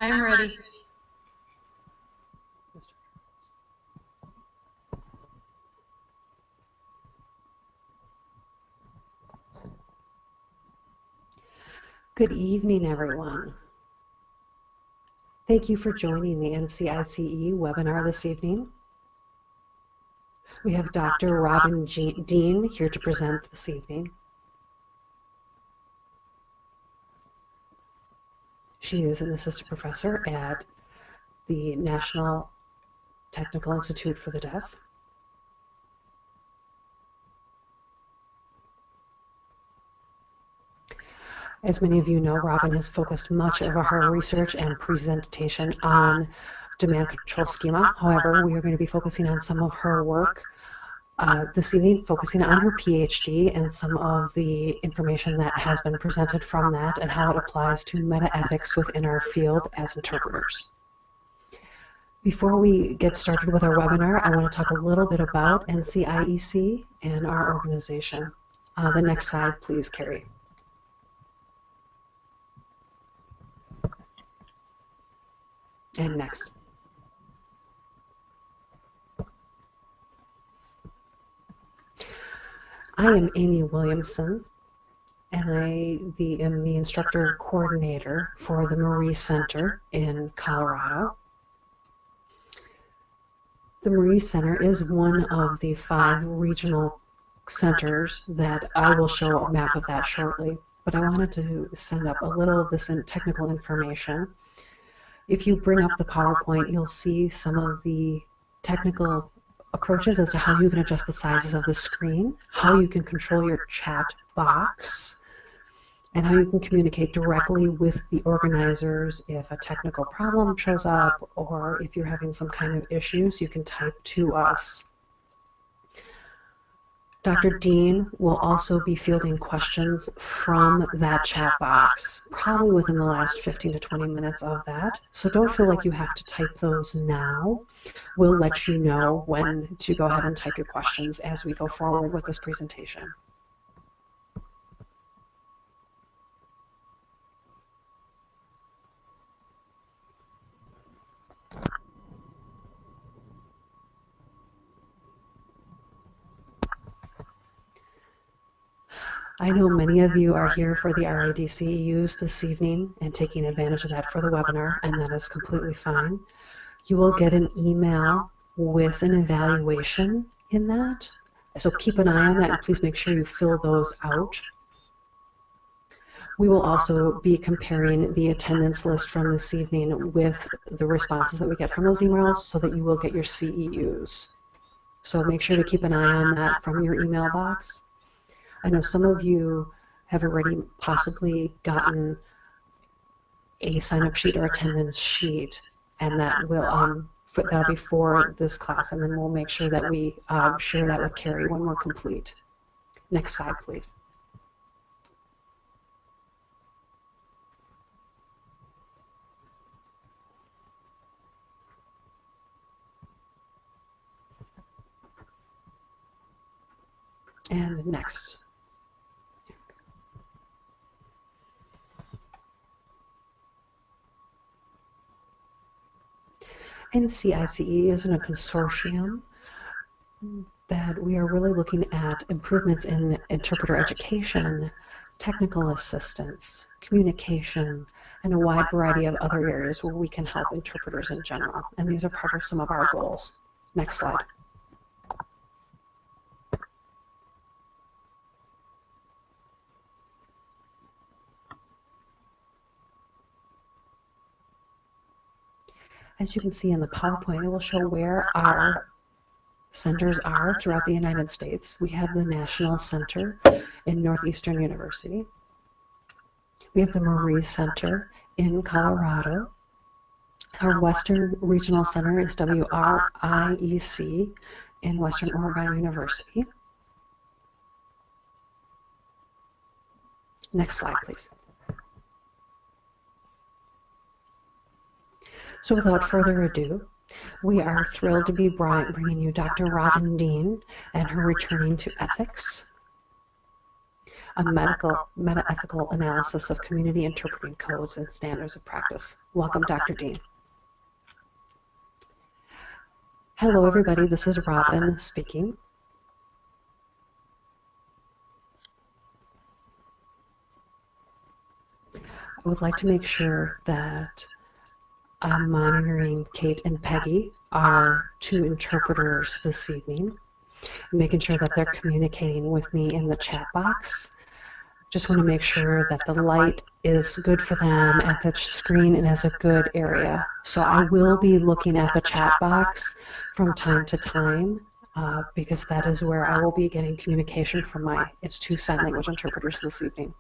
I'm ready. Good evening, everyone. Thank you for joining the NCICE webinar this evening. We have Dr. Robyn Dean here to present this evening. She is an assistant professor at the National Technical Institute for the Deaf. As many of you know, Robyn has focused much of her research and presentation on demand control schema. However, we are going to be focusing on some of her work this evening, focusing on her PhD and some of the information that has been presented from that and how it applies to meta-ethics within our field as interpreters. Before we get started with our webinar, I want to talk a little bit about NCIEC and our organization. The next slide, please, Carrie. And next. I am Amy Williamson, and I am the instructor coordinator for the Marie Center in Colorado. The Marie Center is one of the 5 regional centers that I will show a map of that shortly, but I wanted to send up a little of this technical information. If you bring up the PowerPoint, you'll see some of the technical approaches as to how you can adjust the sizes of the screen, how you can control your chat box, and how you can communicate directly with the organizers if a technical problem shows up or if you're having some kind of issues, you can type to us. Dr. Dean will also be fielding questions from that chat box, probably within the last 15 to 20 minutes of that. So don't feel like you have to type those now. We'll let you know when to go ahead and type your questions as we go forward with this presentation. I know many of you are here for the RIDCEUs this evening and taking advantage of that for the webinar, and that is completely fine. You will get an email with an evaluation in that, so keep an eye on that and please make sure you fill those out. We will also be comparing the attendance list from this evening with the responses that we get from those emails so that you will get your CEUs. So make sure to keep an eye on that from your email box. I know some of you have already possibly gotten a sign-up sheet or attendance sheet, and that will that'll be for this class, and then we'll make sure that we share that with Carrie when we're complete. Next slide, please. And next. NCICE is in a consortium that we are really looking at improvements in interpreter education, technical assistance, communication, and a wide variety of other areas where we can help interpreters in general. And these are part of some of our goals. Next slide. As you can see in the PowerPoint, it will show where our centers are throughout the United States. We have the National Center in Northeastern University. We have the Marie Center in Colorado. Our Western Regional Center is WRIEC in Western Oregon University. Next slide, please. So without further ado, we are thrilled to be bringing you Dr. Robyn Dean and her Returning to Ethics. a meta-ethical analysis of community interpreting codes and standards of practice. Welcome, Dr. Dean. Hello, everybody. This is Robyn speaking. I would like to make sure that I'm monitoring Kate and Peggy, our two interpreters this evening, making sure that they're communicating with me in the chat box. Just want to make sure that the light is good for them at the screen and is a good area. So I will be looking at the chat box from time to time because that is where I will be getting communication from my two sign language interpreters this evening.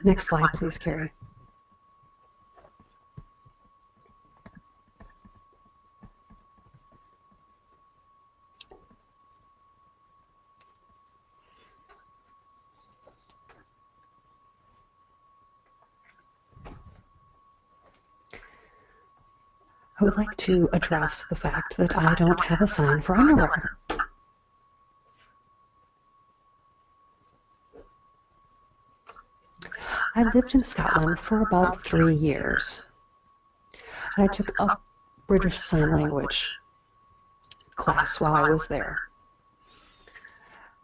Next slide, please, Carrie. I would like to address the fact that I don't have a sign for underwear. I lived in Scotland for about 3 years. And I took a British Sign Language class while I was there.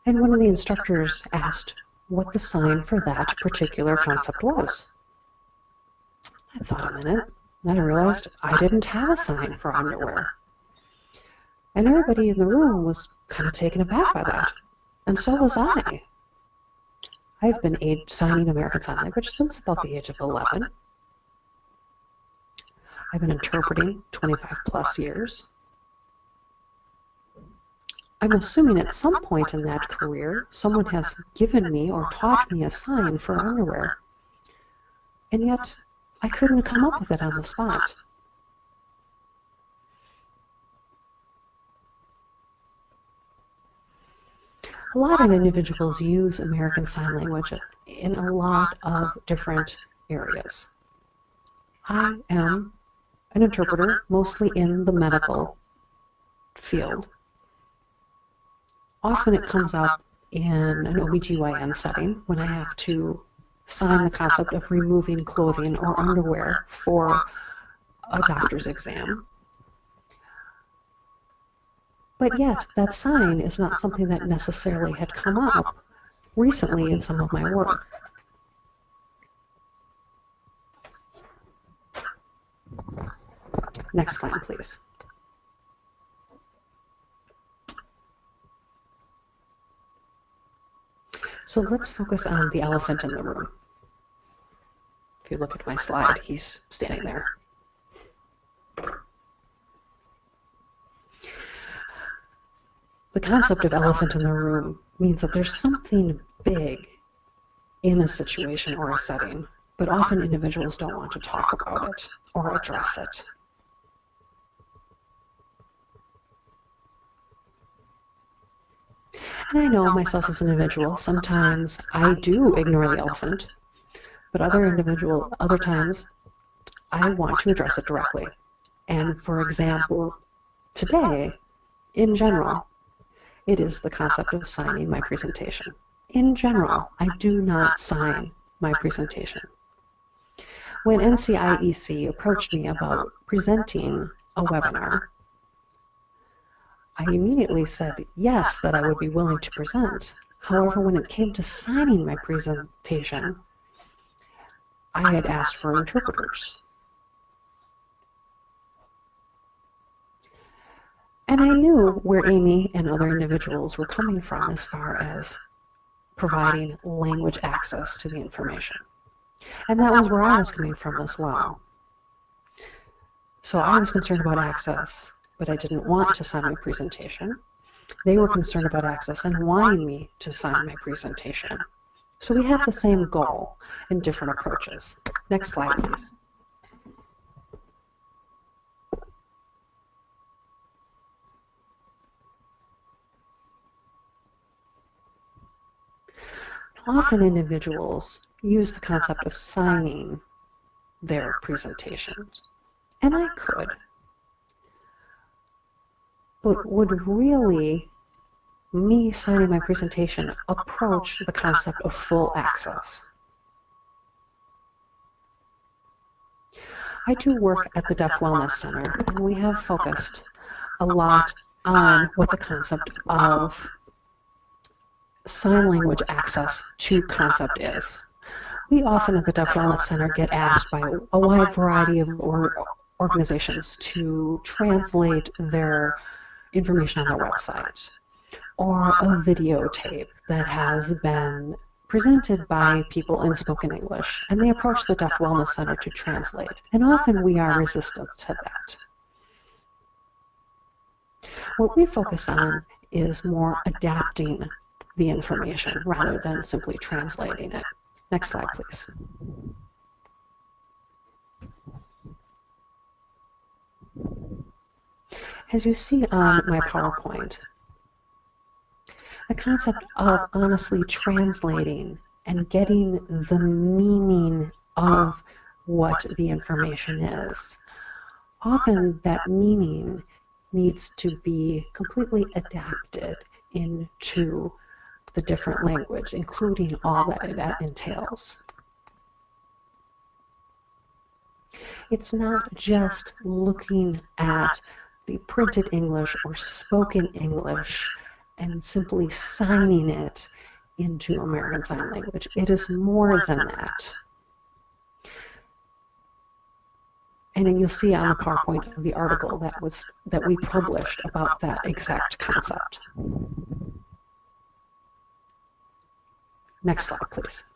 And one of the instructors asked what the sign for that particular concept was. I thought a minute. Then I realized I didn't have a sign for underwear. And everybody in the room was kind of taken aback by that. And so was I. I've been signing American Sign Language since about the age of 11. I've been interpreting 25 plus years. I'm assuming at some point in that career, someone has given me or taught me a sign for underwear. And yet, I couldn't come up with it on the spot. A lot of individuals use American Sign Language in a lot of different areas. I am an interpreter, mostly in the medical field. Often it comes up in an OBGYN setting when I have to sign the concept of removing clothing or underwear for a doctor's exam. But yet, that sign is not something that necessarily had come up recently in some of my work. Next slide, please. So let's focus on the elephant in the room. If you look at my slide, he's standing there. The concept of elephant in the room means that there's something big in a situation or a setting, but often individuals don't want to talk about it or address it. And I know myself as an individual, sometimes I do ignore the elephant, but other times I want to address it directly. And for example, today, in general, it is the concept of signing my presentation. In general, I do not sign my presentation. When NCIEC approached me about presenting a webinar, I immediately said yes, that I would be willing to present. However, when it came to signing my presentation, I had asked for interpreters. And I knew where Amy and other individuals were coming from as far as providing language access to the information. And that was where I was coming from as well. So I was concerned about access, but I didn't want to sign my presentation. They were concerned about access and wanting me to sign my presentation. So we have the same goal in different approaches. Next slide, please. Often individuals use the concept of signing their presentations, and I could, but would really me signing my presentation approach the concept of full access. I do work at the Deaf Wellness Center, and we have focused a lot on what the concept of sign language access to concept is. We often at the Deaf Wellness Center get asked by a wide variety of organizations to translate their information on their website, or a videotape that has been presented by people in spoken English, and they approach the Deaf Wellness Center to translate. And often we are resistant to that. What we focus on is more adapting the information rather than simply translating it. Next slide, please. As you see on my PowerPoint, the concept of honestly translating and getting the meaning of what the information is, often that meaning needs to be completely adapted into the different language, including all that it entails. It's not just looking at the printed English or spoken English and simply signing it into American Sign Language. It is more than that. And then you'll see on the PowerPoint of the article that we published about that exact concept. Next slide, please.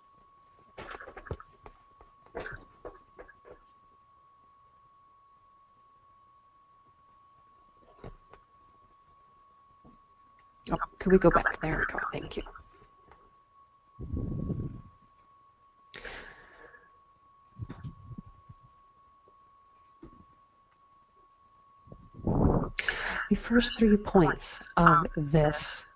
Oh, could we go back? There we go. Thank you. The first 3 points of this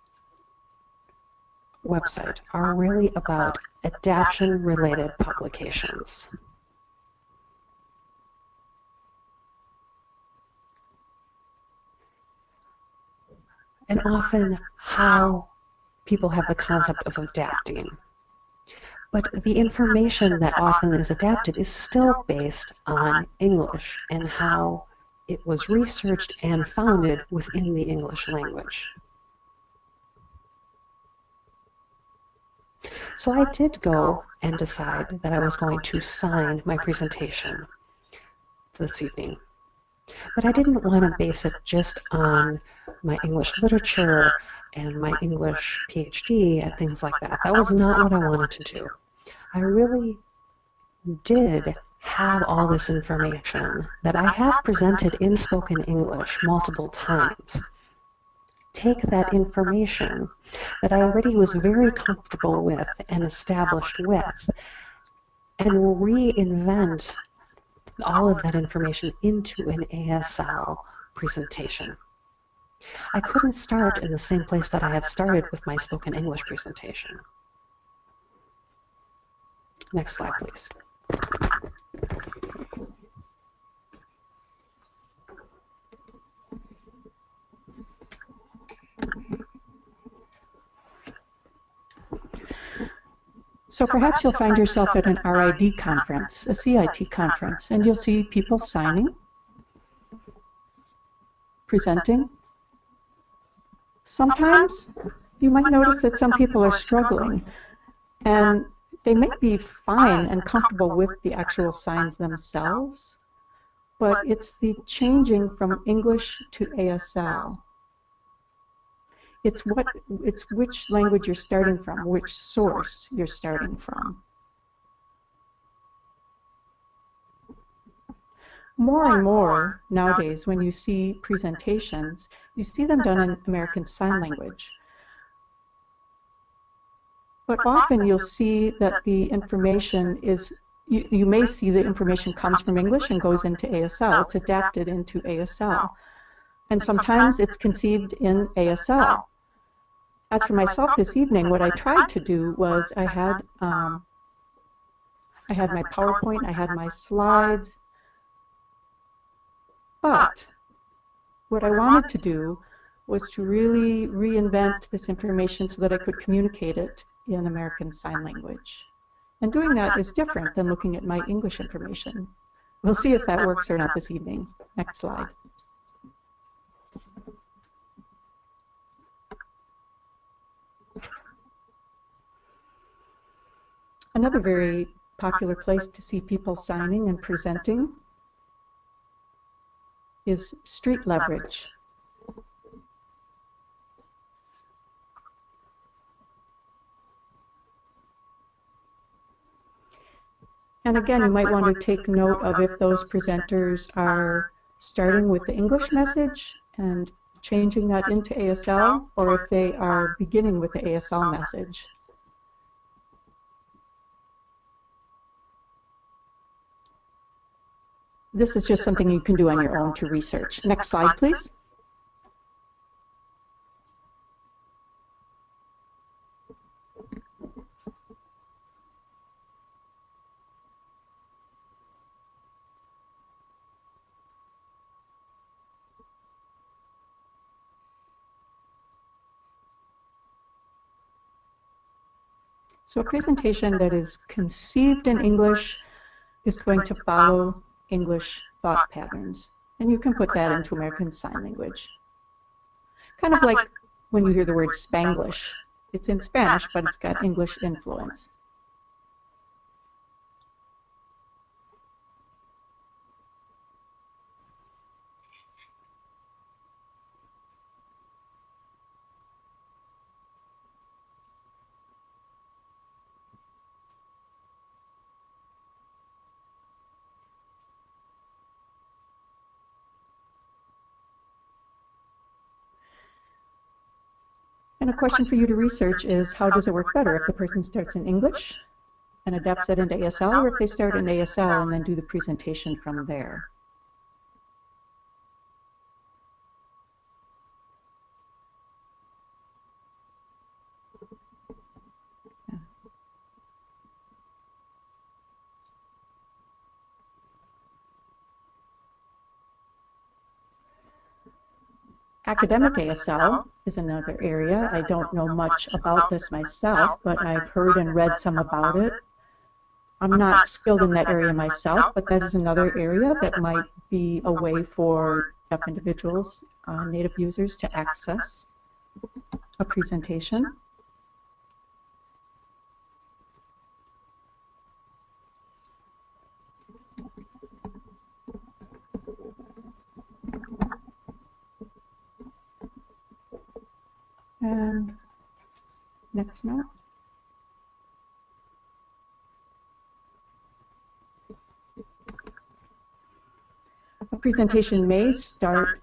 website are really about adaptation-related publications. And often how people have the concept of adapting. But the information that often is adapted is still based on English and how it was researched and founded within the English language. So I did go and decide that I was going to sign my presentation this evening. But I didn't want to base it just on my English literature and my English PhD and things like that. That was not what I wanted to do. I really did have all this information that I have presented in spoken English multiple times. Take that information that I already was very comfortable with and established with and reinvent all of that information into an ASL presentation. I couldn't start in the same place that I had started with my spoken English presentation. Next slide, please. So perhaps you'll find yourself at an RID conference, a CIT conference, and you'll see people signing, presenting. Sometimes you might notice that some people are struggling, and they may be fine and comfortable with the actual signs themselves, but it's the changing from English to ASL. It's which language you're starting from, which source you're starting from. More and more nowadays, when you see presentations, you see them done in American Sign Language. But often you'll see that the information is, you may see the information comes from English and goes into ASL. It's adapted into ASL. And sometimes it's conceived in ASL. As for myself this evening, what I tried to do was I had my PowerPoint, I had my slides, but what I wanted to do was to really reinvent this information so that I could communicate it in American Sign Language. And doing that is different than looking at my English information. We'll see if that works or not this evening. Next slide. Another very popular place to see people signing and presenting is street leverage. And again, you might want to take note of if those presenters are starting with the English message and changing that into ASL, or if they are beginning with the ASL message. This is just something you can do on your own to research. Next slide, please. So a presentation that is conceived in English is going to follow English thought patterns. And you can put that into American Sign Language. Kind of like when you hear the word Spanglish. It's in Spanish, but it's got English influence. And a question for you to research is, how does it work better if the person starts in English and adapts that into ASL, or if they start in ASL and then do the presentation from there? Academic ASL is another area. I don't know much about this myself, but I've heard and read some about it. I'm not skilled in that area myself, but that is another area that might be a way for deaf individuals, native users, to access a presentation. And next note. A presentation may start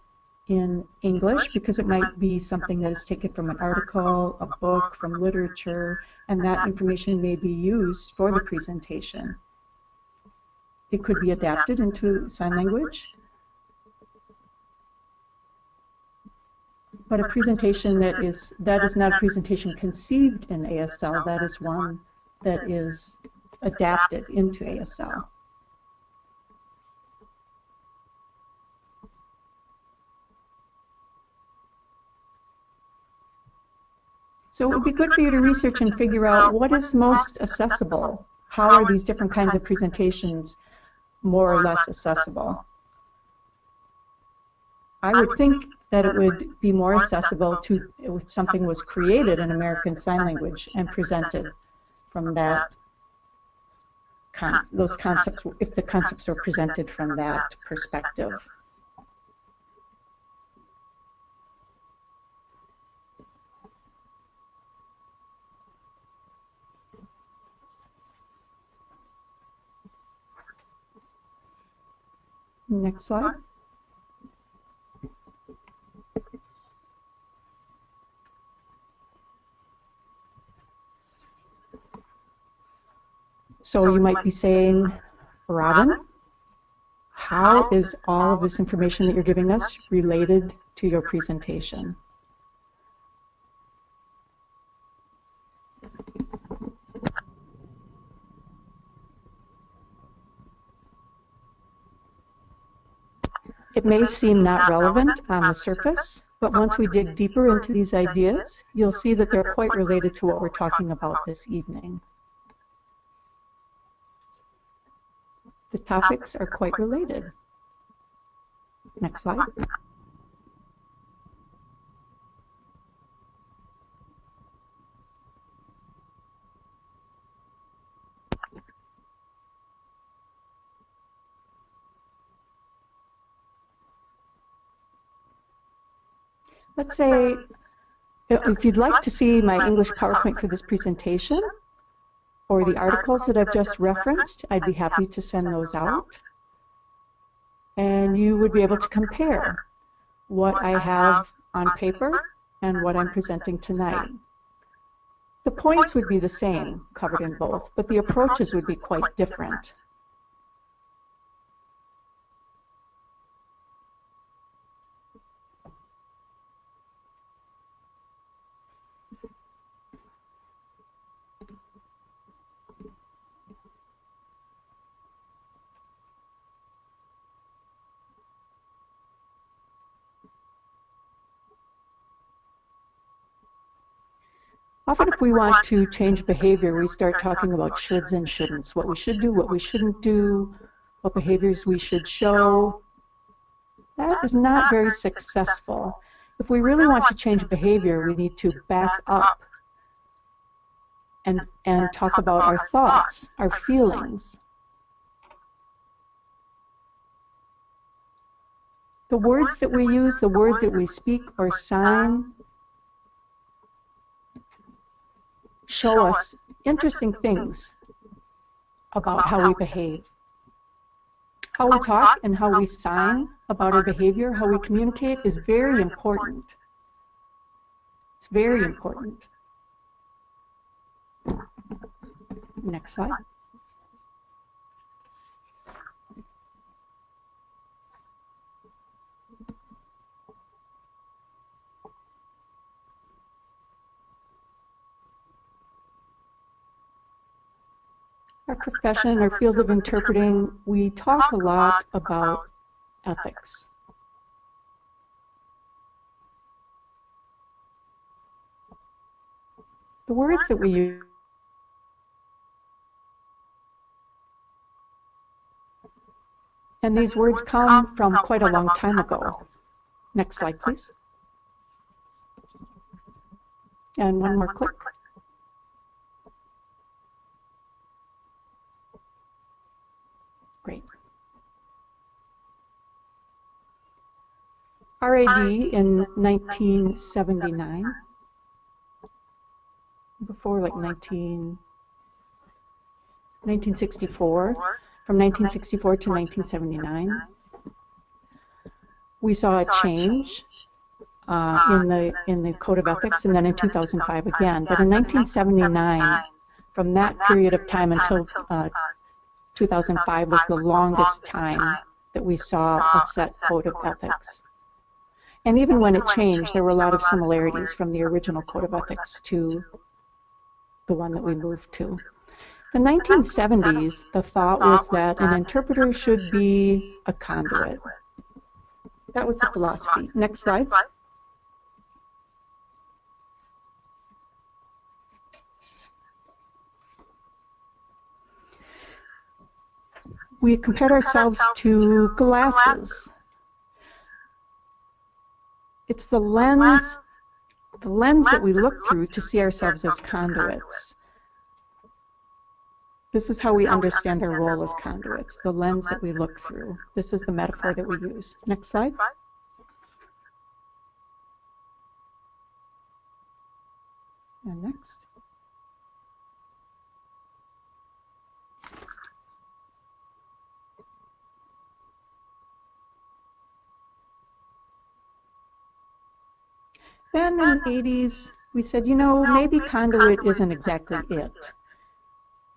in English because it might be something that is taken from an article, a book, from literature, and that information may be used for the presentation. It could be adapted into sign language. But a presentation that is not a presentation conceived in ASL, that is one that is adapted into ASL. So it would be good for you to research and figure out what is most accessible. How are these different kinds of presentations more or less accessible? I would think that it would be more accessible to if something was created in American Sign Language and presented from that, those concepts, if the concepts were presented from that perspective. Next slide. So you might be saying, Robyn, how is all of this information that you're giving us related to your presentation? It may seem not relevant on the surface, but once we dig deeper into these ideas, you'll see that they're quite related to what we're talking about this evening. The topics are quite related. Next slide. Let's say, if you'd like to see my English PowerPoint for this presentation, or the articles that I've just referenced, I'd be happy to send those out. And you would be able to compare what I have on paper and what I'm presenting tonight. The points would be the same, covered in both, but the approaches would be quite different. Often if we want to change behavior, we start talking about shoulds and shouldn'ts, what we should do, what we shouldn't do, what behaviors we should show. That is not very successful. If we really want to change behavior, we need to back up and talk about our thoughts, our feelings. The words that we use, the words that we speak or sign, show us interesting things about how we behave. How we talk and how we sign about our behavior, how we communicate, is very important. It's very important. Next slide. Our profession, our field of interpreting, we talk a lot about ethics. The words that we use, and these words come from quite a long time ago. Next slide, please. And one more click. Great. RAD in 1979, before like 1964, from 1964 to 1979, we saw a change in the Code of Ethics, and then in 2005 again. But in 1979, from that period of time until 2005 was the longest time that we saw a set code of ethics. And even when it changed, there were a lot of similarities from the original code of ethics to the one that we moved to. The 1970s, the thought was that an interpreter should be a conduit. That was the philosophy. Next slide. We compared ourselves to glasses. It's the lens that we look through to see ourselves as conduits. This is how we understand our role as conduits, the lens that we look through. This is the metaphor that we use. Next slide. And next. Then in the 80s, we said, you know, maybe conduit isn't exactly it.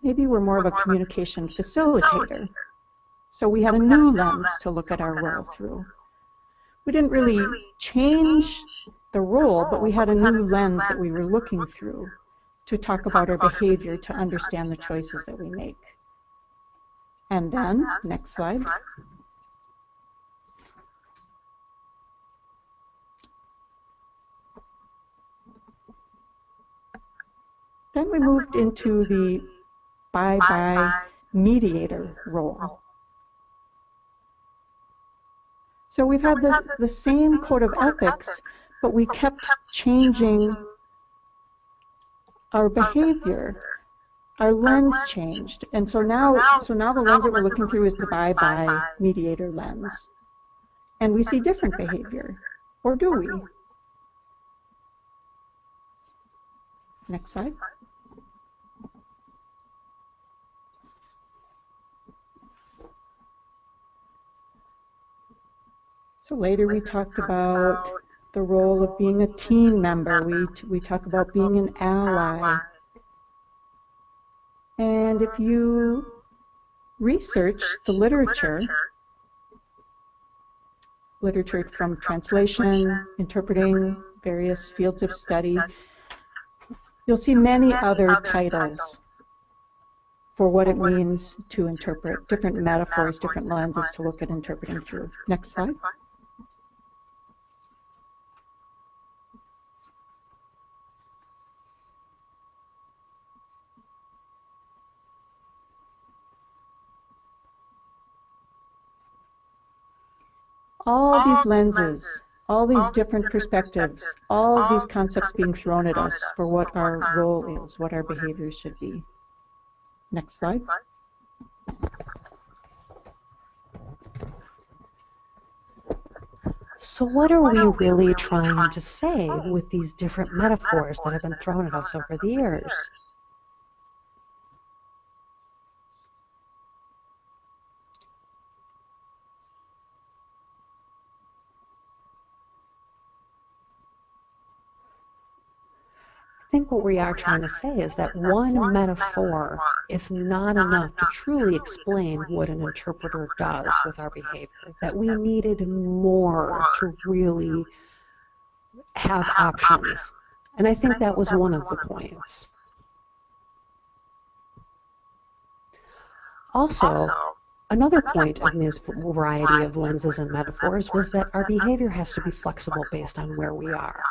Maybe we're more of a communication facilitator. So we had a new lens to look at our role through. We didn't really change the role, but we had a new lens that we were looking through to talk about our behavior, to understand the choices that we make. And then, next slide. Then we moved into the by mediator role. So we've had the same code of ethics, but we kept changing our behavior. Our lens changed. And so now the lens that we're looking through is the by mediator lens. And we see different behavior. Or do we? Next slide. So later we talked about the role of being a team member. We talk about being an ally. And if you research the literature from translation, interpreting various fields of study, you'll see many other titles for what it means to interpret, different metaphors, different lenses to look at interpreting through. Next slide. All these lenses, all these different perspectives, all these concepts being thrown at us for what our role is, what our behaviors should be. Next slide. So what are we really trying to say with these different metaphors that have been thrown at us over the years? I think what we are trying to say is that one metaphor is not enough to truly explain what an interpreter does with our behavior, that we needed more to really have options. And I think that was one of the points. Also, another point of this variety of lenses and metaphors was that our behavior has to be flexible based on where we are.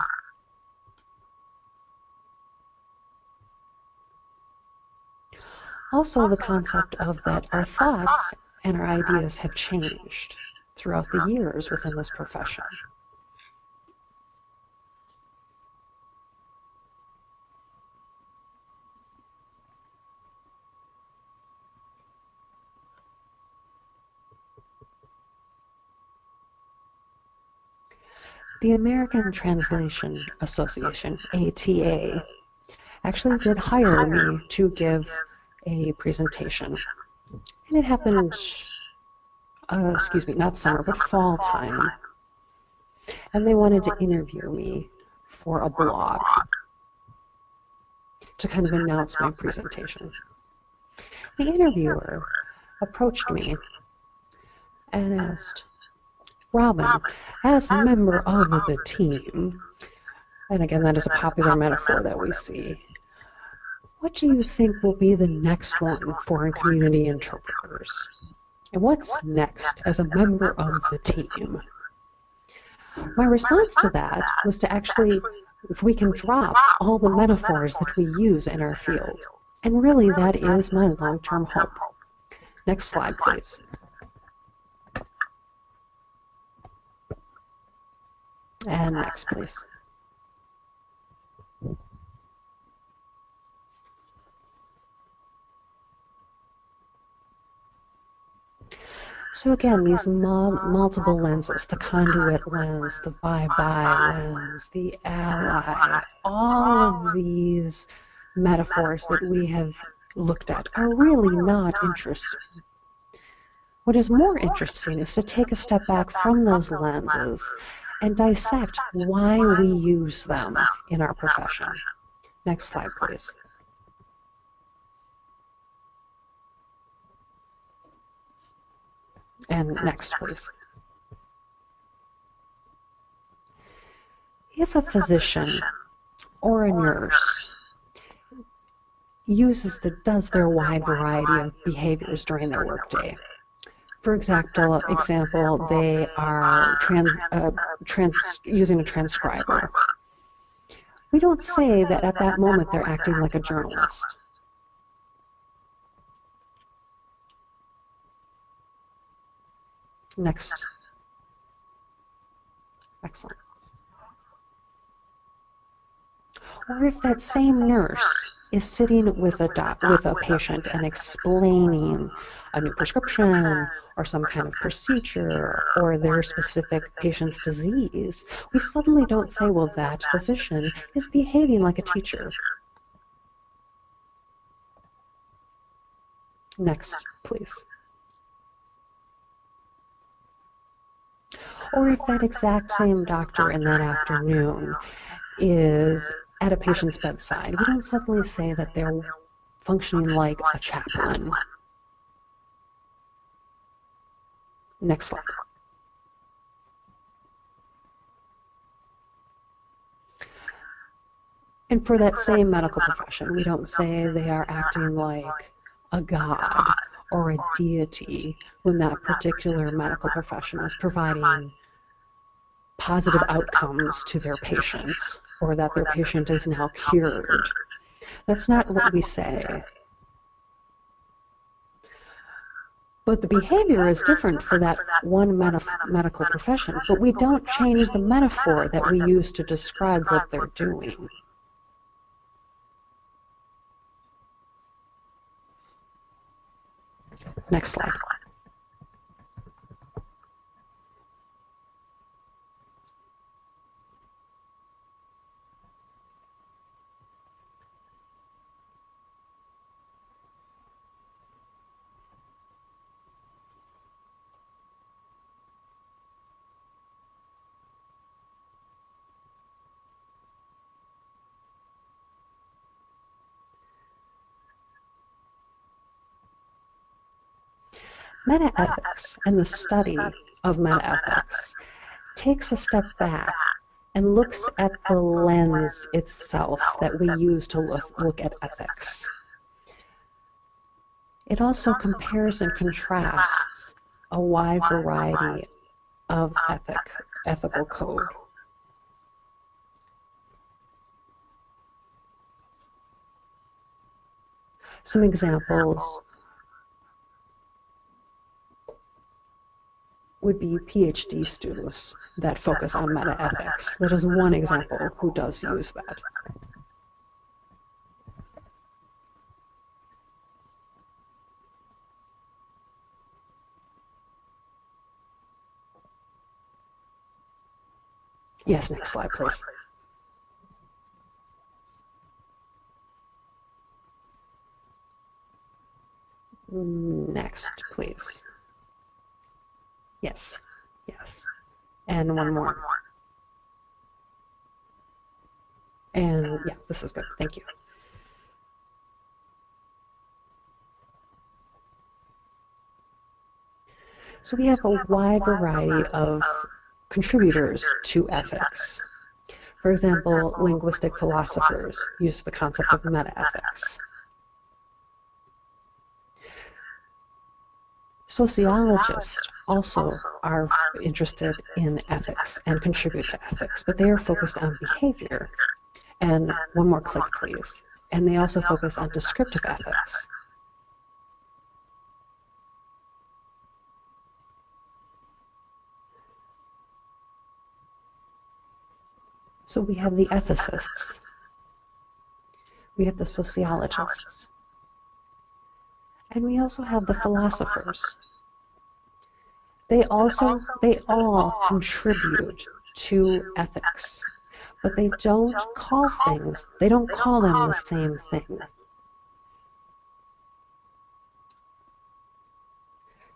Also, the concept of that our thoughts and our ideas have changed throughout the years within this profession. The American Translation Association, ATA, actually did hire me to give a presentation. And it happened, not summer, but fall time. And they wanted to interview me for a blog to kind of announce my presentation. The interviewer approached me and asked, Robyn, as a member of the team, and again, that is a popular metaphor that we see, what do you think will be the next one for community interpreters? And what's next as a member of the team? My response to that was to actually, if we can drop all the metaphors that we use in our field. And really, that is my long-term hope. Next slide, please. And next, please. So again, these multiple lenses, the conduit lens, the by lens, the ally, all of these metaphors that we have looked at are really not interesting. What is more interesting is to take a step back from those lenses and dissect why we use them in our profession. Next slide, please. And next, please. If a physician or a nurse does their wide variety of behaviors during their workday, for example, they are using a transcriber, We don't say that at that moment they're acting like a journalist. Next. Excellent. Or if that same nurse is sitting with a patient and explaining a new prescription or some kind of procedure or their specific patient's disease, we suddenly don't say, well, that physician is behaving like a teacher. Next, please. Or if that exact same doctor in that afternoon is at a patient's bedside, we don't suddenly say that they're functioning like a chaplain. Next slide. And for that same medical profession, we don't say they are acting like a god or a deity when that particular medical profession is providing positive outcomes to their patients, or that their patient is now cured. That's not what we say. But the behavior is different for that one medical profession, but we don't change the metaphor that we use to describe what they're doing. Next slide. Metaethics and the study of metaethics takes a step back and looks at the lens itself that we use to look at ethics. It also compares and contrasts a wide variety of ethical code. Some examples would be PhD students that focus on metaethics. That is one example who does use that. Yes, next slide, please. Next, please. Yes, yes. And one more. And yeah, this is good. Thank you. So we have a wide variety of contributors to ethics. For example, linguistic philosophers use the concept of metaethics. Sociologists also are interested in ethics and contribute to ethics, but they are focused on behavior. And one more click, please. And they also focus on descriptive ethics. So we have the ethicists. We have the sociologists. And we also have the philosophers. They all contribute to ethics, but they don't call them the same thing.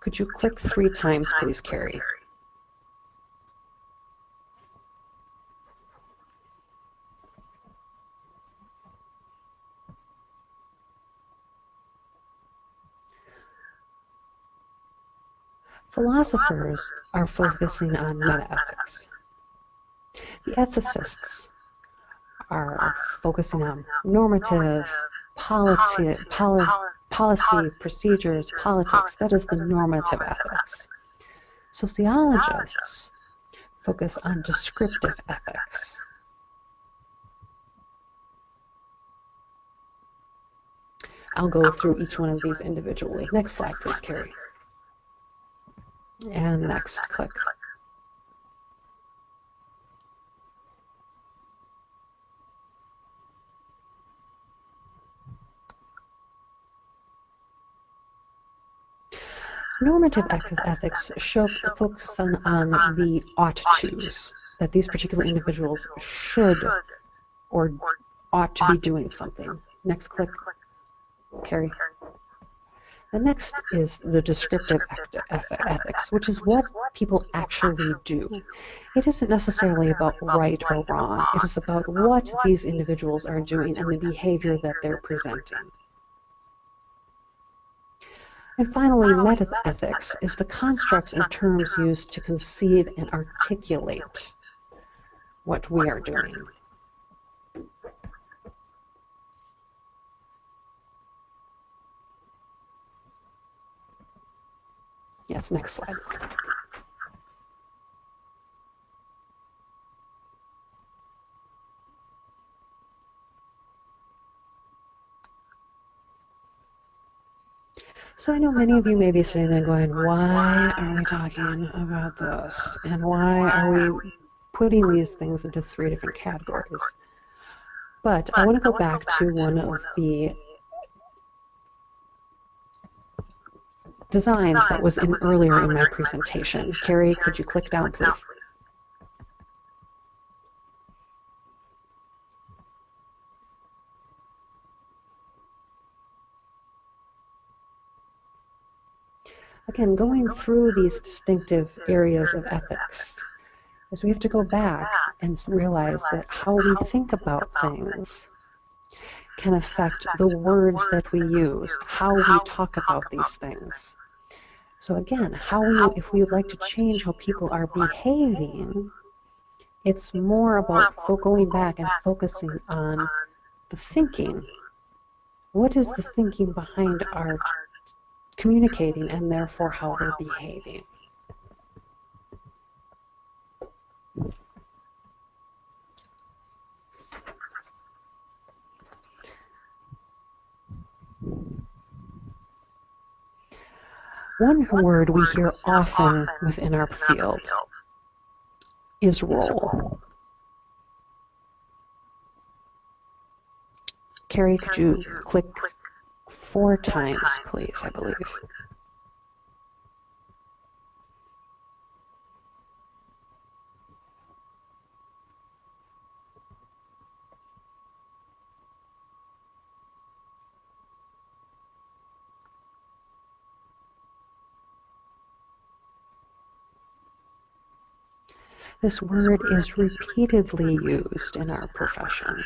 Could you click 3 times, please, Carrie? Philosophers are focusing on metaethics. The ethicists are focusing on normative, policy, procedures, politics. That is the normative ethics. Sociologists focus on descriptive ethics. I'll go through each one of these individually. Next slide, please, Carrie. And next, click. Normative ethics focus on the ought-tos, that these particular individuals should or ought to be doing something. Next, click. Carrie. The next is the descriptive ethics, which is what people actually do. It isn't necessarily about right or wrong. It is about what these individuals are doing and the behavior that they're presenting. And finally, metaethics is the constructs and terms used to conceive and articulate what we are doing. Yes, next slide. So I know many of you may be sitting there going, why are we talking about this? And why are we putting these things into 3 different categories? But I want to go back to one of the designs that was in earlier in my presentation. Carrie, could you click down, please? Again, going through these distinctive areas of ethics is we have to go back and realize that how we think about things can affect the words that we use, how we talk about these things. So again, if we would like to change how people are behaving, it's more about going back and focusing on the thinking. What is the thinking behind our communicating and therefore how we're behaving? One word we hear often within our field is role. Carrie, could you click 4 times, please, I believe. This word is repeatedly used in our profession.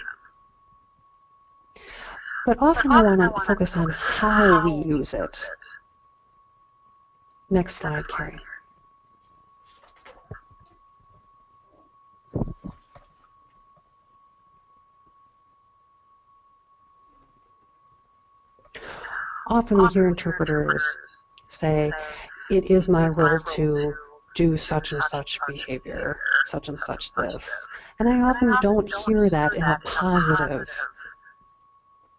But often I want to focus on how we use it. Next slide, Carrie. Often we hear interpreters say, it is my role to do such and such behavior, such and such this. And I often don't hear that in a positive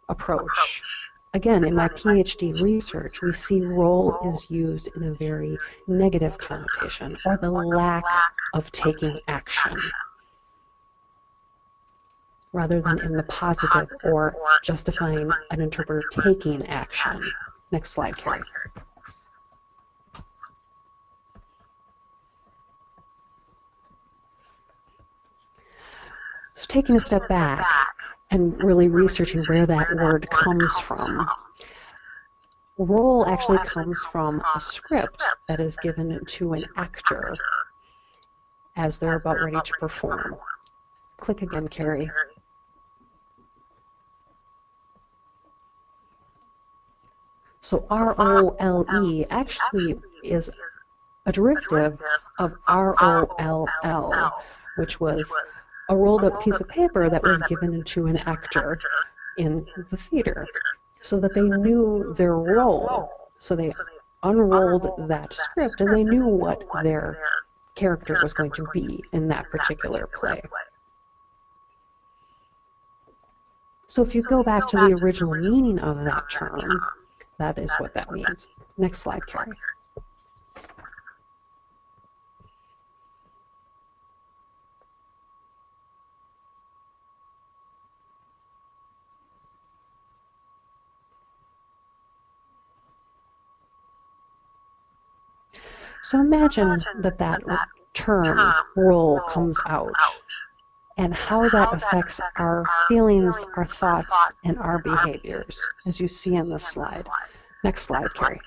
approach. Again, in my PhD research, we see role is used in a very negative connotation, or the lack of taking action, rather than in the positive or justifying an interpreter taking action. Next slide, Carrie. So taking a step back and really researching where that word comes from. Role actually comes from a script that is given to an actor as they're about ready to perform. Click again, Carrie. So R-O-L-E actually is a derivative of R-O-L-L, which was a rolled up piece of paper that was given to an actor in the theater so that they knew their role. So they unrolled that script and they knew what their character was going to be in that particular play. So if you go back to the original meaning of that term, that is what that means. Next slide, Carrie. So imagine that that term, role, comes out, and how that affects our feelings, our thoughts, and our behaviors, as you see on this slide. Next slide, Carrie.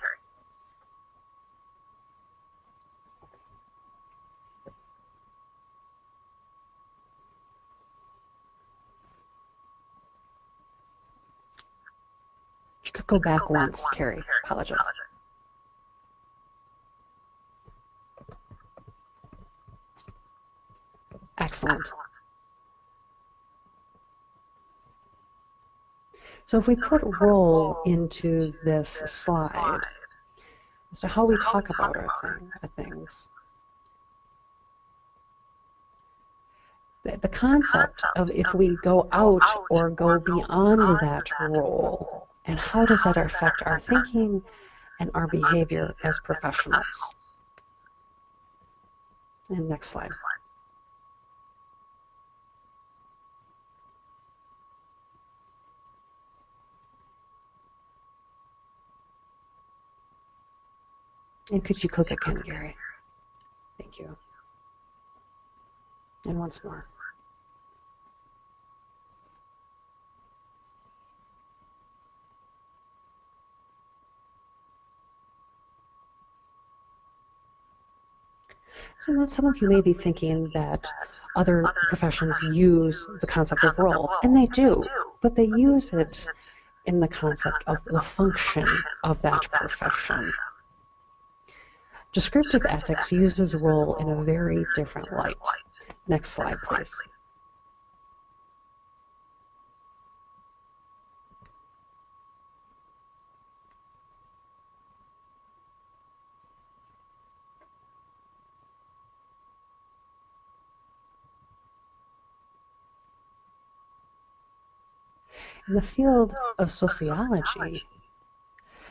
You could go back once, Carrie. Apologize. Excellent. So if we put role into this slide, as to how we talk about our things, the concept of if we go out or go beyond that role, and how does that affect our thinking and our behavior as professionals. And next slide. And could you click again, Gary? Thank you. And once more. So some of you may be thinking that other professions use the concept of role, and they do, but they use it in the concept of the function of that profession. Descriptive ethics uses role in a very different light. Next slide, please. In the field of sociology,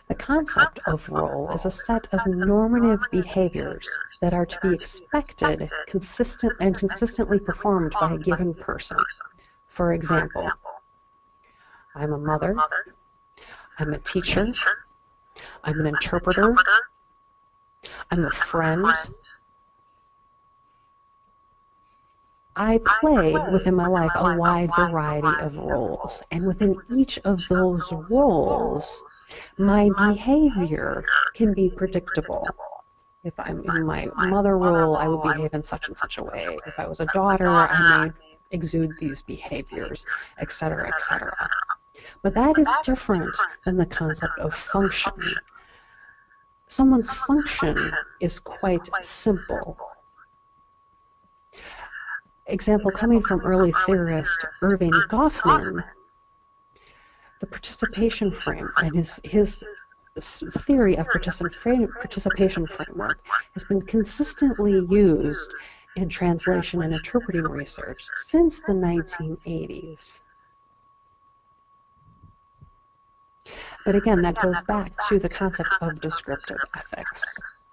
the concept of role is a set of normative behaviors that are to be expected, consistently performed by a given person. For example, I'm a mother, I'm a teacher, I'm an interpreter, I'm a friend. I play within my life a wide variety of roles, and within each of those roles, my behavior can be predictable. If I'm in my mother role, I would behave in such and such a way. If I was a daughter, I may exude these behaviors, etc., etc. But that is different than the concept of function. Someone's function is quite simple. Example coming from early theorist Erving Goffman, the participation frame and his theory of participation framework has been consistently used in translation and interpreting research since the 1980s. But again, that goes back to the concept of descriptive ethics.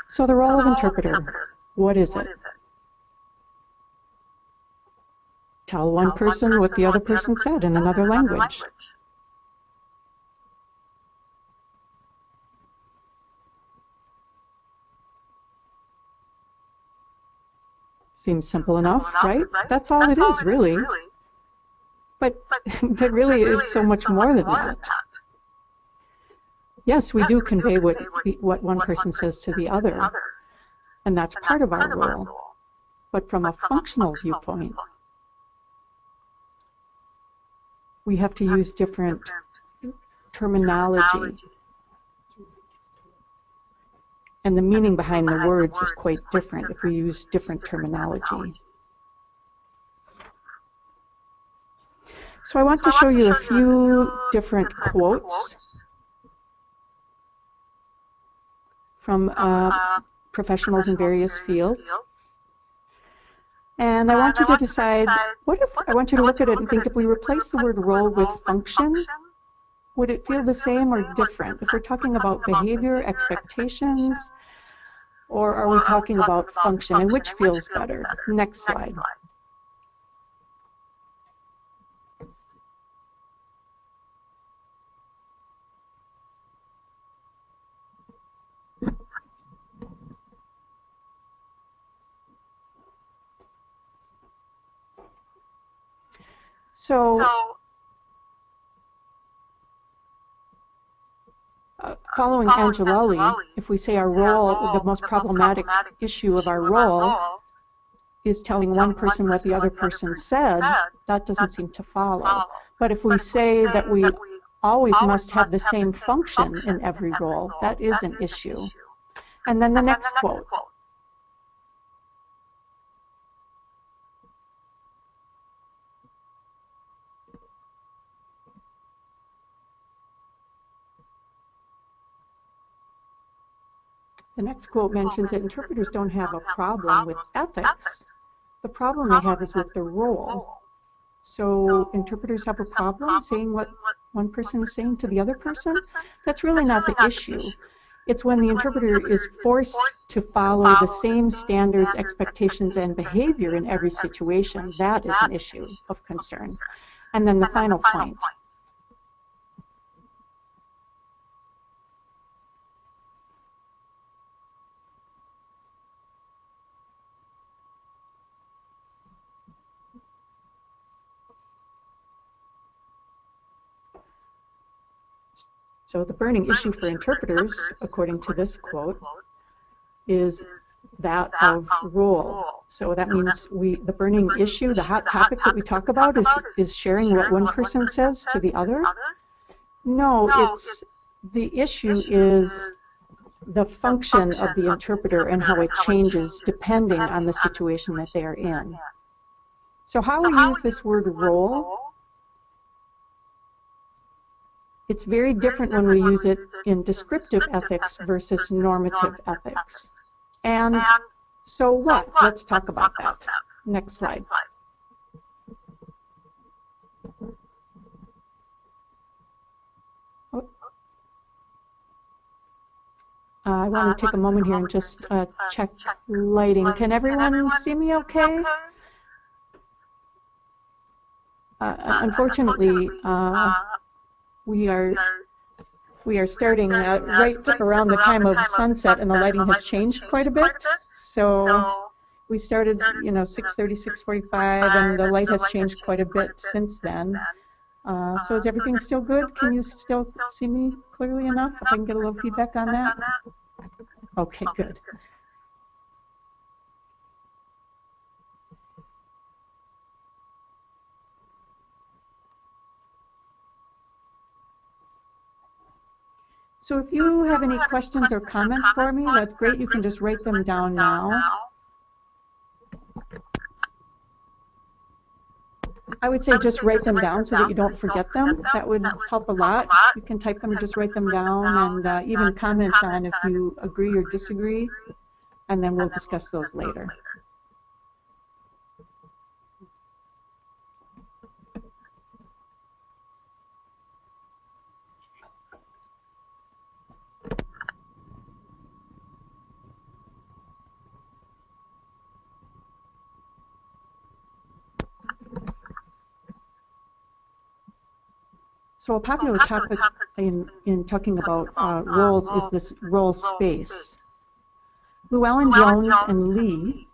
So the role of interpreter, what is it? Tell one person what the other person said in another language. Seems simple enough, right? That's all it is, really. But there really is so much more than that. Yes, we do convey what one person says to the other, and that's part of our role. But from a functional viewpoint, we have to use different terminology. And the meaning behind the words is quite different if we use different terminology. So I want to show you a few different quotes from professionals in various fields. And I want you to decide, I want you to look at it and think, if we replace the word role with function, would it feel the same or different? If we're talking about behavior, expectations, or are we talking about function, and which feels better? Next slide. So, following Angelelli, if we say our role, the most problematic issue of our role is telling one person what the other person said, that doesn't seem to follow. But if we say that we always must have the same function in every role, that is an issue. And then the next quote. The next quote mentions that interpreters don't have a problem with ethics. The problem they have is with the role. So interpreters have a problem saying what one person is saying to the other person? That's really not the issue. It's when the interpreter is forced to follow the same standards, expectations, and behavior in every situation. That is an issue of concern. And then the final point. So the burning issue for interpreters, according to this quote, is that of role. So that means the burning issue, the hot topic that we talk about is sharing what one person says to the other. No, the issue is the function of the interpreter and how it changes depending on the situation that they are in. So how we use this word role, it's very different when we use it in descriptive ethics versus normative ethics. And so what? Let's talk about that. Next slide. I want to take a moment here and just check lighting. Can everyone see me okay? Unfortunately, we are starting right around the time of sunset, and the lighting has changed quite a bit. So we started, 6:30, 6:45, and the light has changed quite a bit since then. So is everything still good? Can you still see me clearly enough? If I can get a little feedback on that? Okay, good. So if you have any questions or comments for me, that's great. You can just write them down now. I would say just write them down so that you don't forget them. That would help a lot. You can type them or just write them down, and even comment on if you agree or disagree, and then we'll discuss those later. So a popular topic in talking about roles is this role space. Llewellyn Jones and Lee,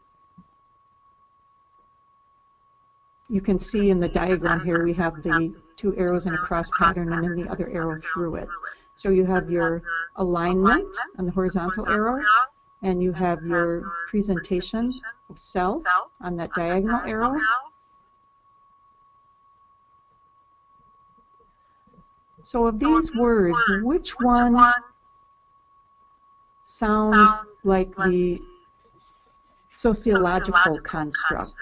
you can see in the diagram here, we have the two arrows in a cross pattern and then the other arrow through it. So you have your alignment on the horizontal arrow, and you have your presentation of self on that diagonal arrow. So of these words, which one sounds like the sociological construct?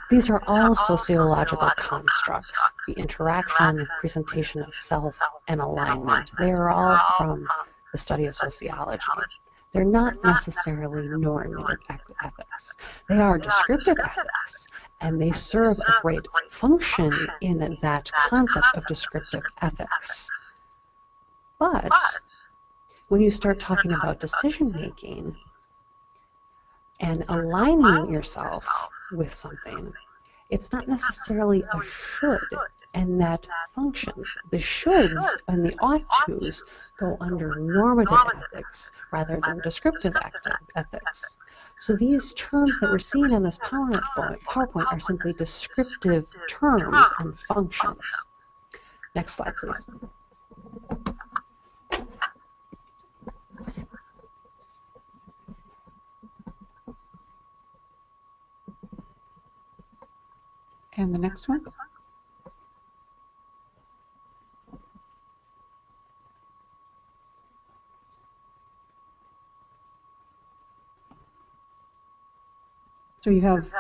These are all sociological constructs, the interaction, presentation of self, and alignment. They are all from the study of sociology. They're not necessarily normative ethics. They are descriptive ethics, and they serve a great function in that concept of descriptive ethics. But when you start talking about decision-making and aligning yourself with something, it's not necessarily a should, and that functions. The shoulds and the ought-tos go under normative ethics rather than descriptive ethics. So these terms that we're seeing in this PowerPoint are simply descriptive terms and functions. Next slide, please. And the next one. So you have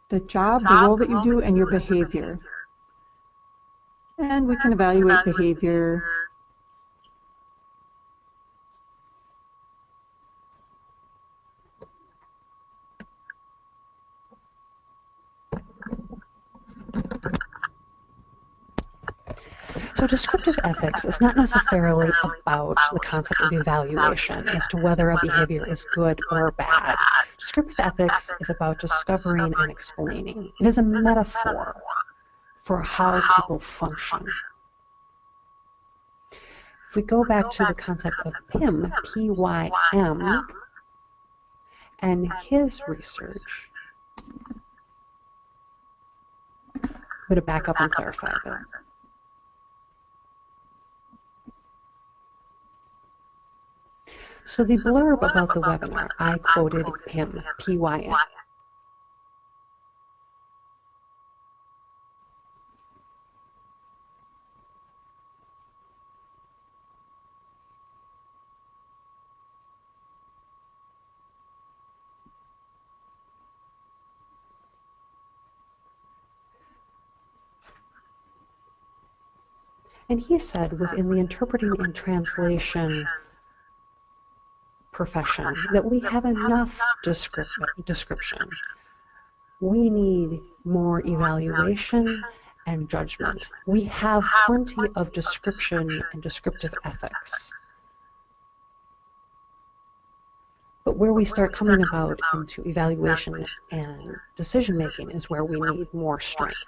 the job, the role that you do, and your behavior. And we can evaluate behavior. So descriptive ethics is not necessarily about the concept of evaluation as to whether a behavior is good or bad. Descriptive ethics is about discovering and explaining. It is a metaphor for how people function. If we go back to the concept of Pym, P-Y-M, and his research, I'm going to back up and clarify a bit. So the blurb about the webinar, I quoted Pym, P-Y-M. And he said within the interpreting and translation profession that we have enough description. We need more evaluation and judgment. We have plenty of description and descriptive ethics. But where we start coming about into evaluation and decision making is where we need more strength.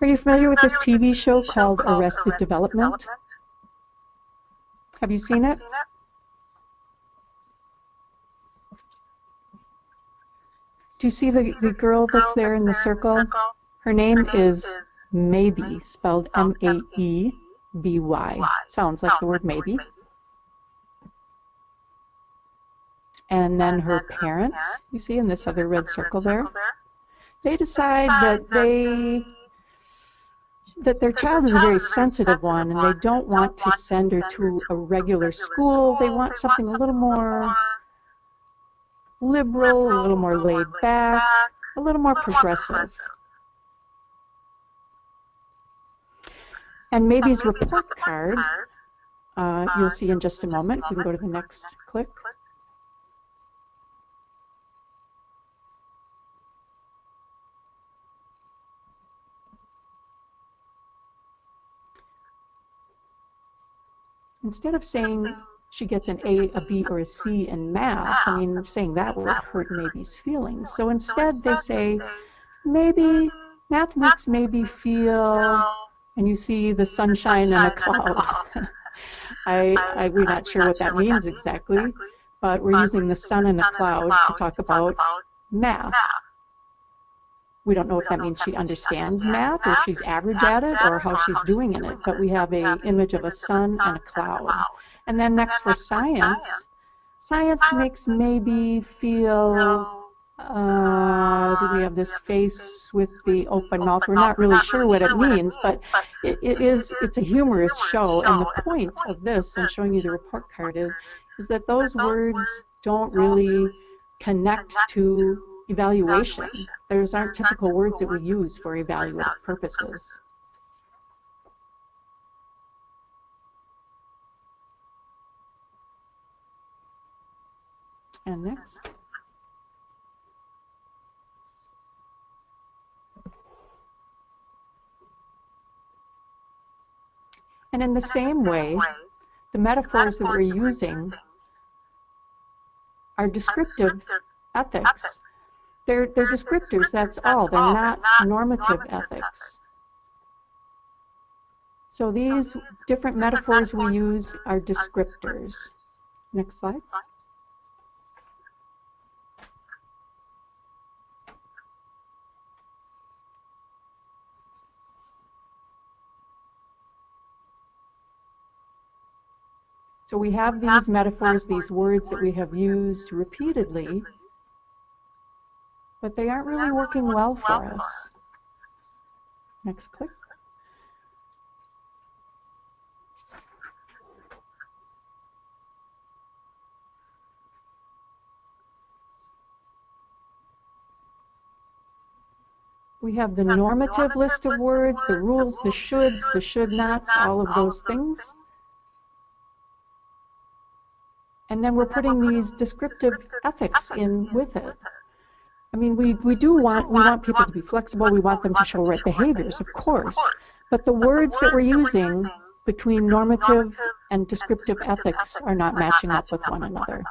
Are you familiar with this TV show called Arrested Development? Have you seen it? Do you see the girl that's there in the circle? Her name is Maybe, spelled M-A-E-B-Y. Sounds like the word maybe. And then her parents, you see in this other red circle there, they decide that their child is a very sensitive one, and they don't want to send her to a regular school. They want something a little more liberal, a little more laid back, a little more progressive. And Maybe's report card, you'll see in just a moment. If we can go to the next click. Instead of saying she gets an A, a B, or a C in math, I mean, saying that would hurt Maybe's feelings. So instead they say, maybe, math makes Maybe feel, and you see the sunshine and a cloud. We're not sure what that means exactly, but we're using the sun and the cloud to talk about math. We don't know if that means she understands math, or if she's average at it, or how she's doing in it, but we have an image of a sun and a cloud. And then next for science, science makes Maybe feel, do we have this face with the open mouth? We're not really sure what it means, but it's a humorous show, and the point of this, and showing you the report card, is that those words don't really connect to evaluation. Those aren't typical words that we use for evaluative purposes. And next. And in the same way, the metaphors that we're using are descriptive ethics. They're descriptors, that's all. They're not normative ethics. So these different metaphors we use are descriptors. Next slide. So we have these metaphors, these words that we have used repeatedly, but they aren't really working well for us. Next click. We have the normative list of words, the rules, the shoulds, the should nots, all of those things. And then we're putting these descriptive ethics in with it. I mean, we want people to be flexible, we want them to show right behaviors, of course. But the words that we're using between normative and descriptive ethics are not matching up with one another.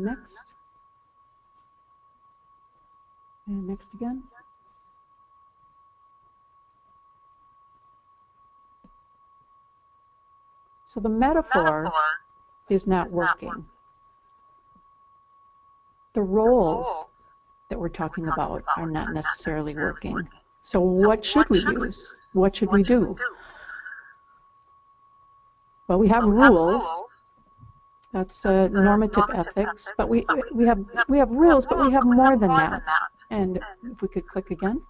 Next. And next again. So the metaphor is not working. The roles that we're talking about are not necessarily working. So what should we use? What should we do? Well, we have rules. That's normative ethics, but we have rules, but we have more than that. And if we could click again.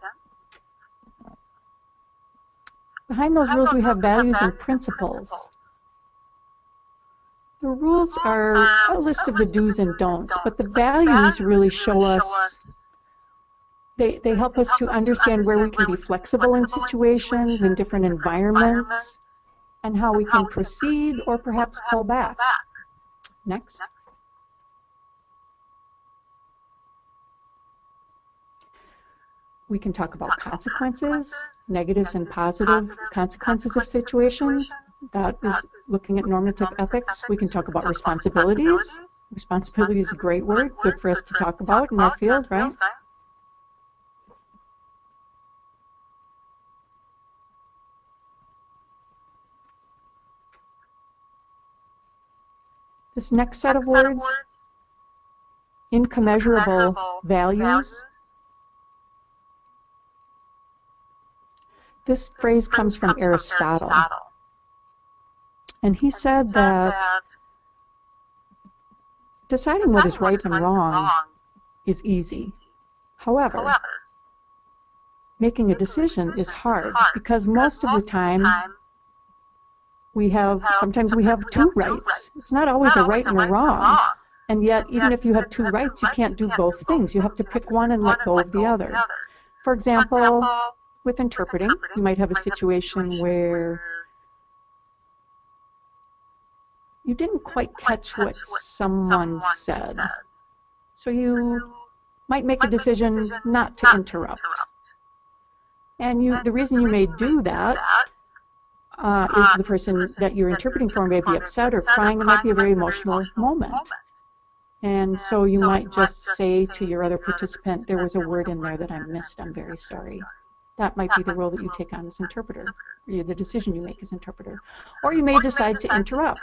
Behind those rules, we have values and principles. The rules are a list of the do's and don'ts, but the values really show us, they help us to understand where we can be flexible in situations, in different environments, and how we can proceed or perhaps pull back. Next. We can talk about consequences, negatives and positive consequences of situations. That is looking at normative ethics. We can talk about responsibilities. Responsibility is a great word, good for us to talk about in our field, right? This next set of words, incommensurable values. This phrase comes from Aristotle. And he said that deciding what is right and wrong is easy. However, making a decision is hard because most of the time sometimes we have two rights. It's not always a right and a wrong. And yet, even if you have two rights, you can't do both things. You have to pick one and let go of the other. For example, with interpreting, you might have a situation where you didn't quite catch what someone said. So you might make a decision not to interrupt. And the reason you may do that is the person that you're interpreting for may be upset or crying. It might be a very emotional moment. And so you might just say to your other participant, there was a word in there that I missed, I'm very sorry. That might be the role that you take on as interpreter, or the decision you make as interpreter. Or you may decide to interrupt.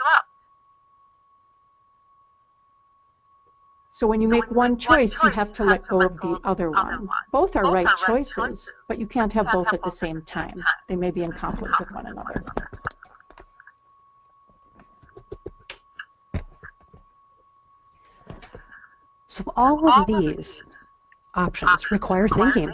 So when you make one choice, you have to let go of the other one. Both are right choices, but you can't have both at the same time. They may be in conflict with one another. So all of these options require thinking.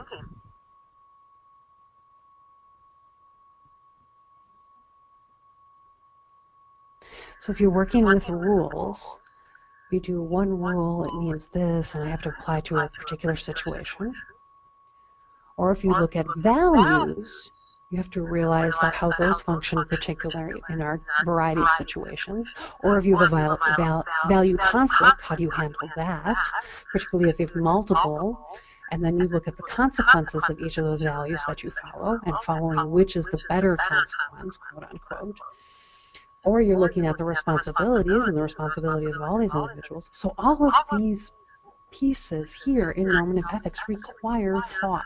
So if you're working with rules, you do one rule, it means this, and I have to apply to a particular situation. Or if you look at values, you have to realize that how those function particularly in our variety of situations. Or if you have a value conflict, how do you handle that? Particularly if you have multiple, and then you look at the consequences of each of those values that you follow, and following which is the better consequence, quote unquote. Or you're looking at the responsibilities and the responsibilities of all these individuals. So all of these pieces here in normative ethics require thought.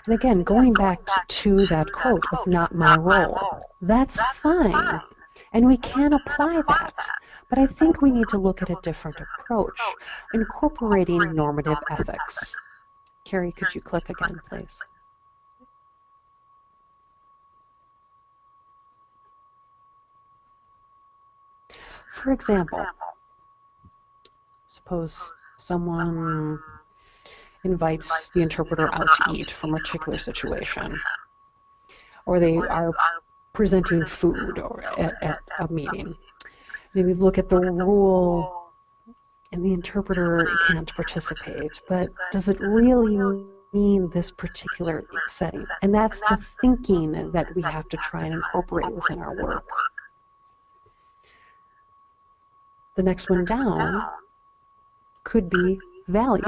And again, going back to that quote of not my role, that's fine. And we can apply that. But I think we need to look at a different approach, incorporating normative ethics. Carrie, could you click again, please? For example, suppose someone invites the interpreter out to eat from a particular situation, or they are presenting food or at a meeting. And we look at the rule, and the interpreter can't participate, but does it really mean this particular setting? And that's the thinking that we have to try and incorporate within our work. The next one down could be value,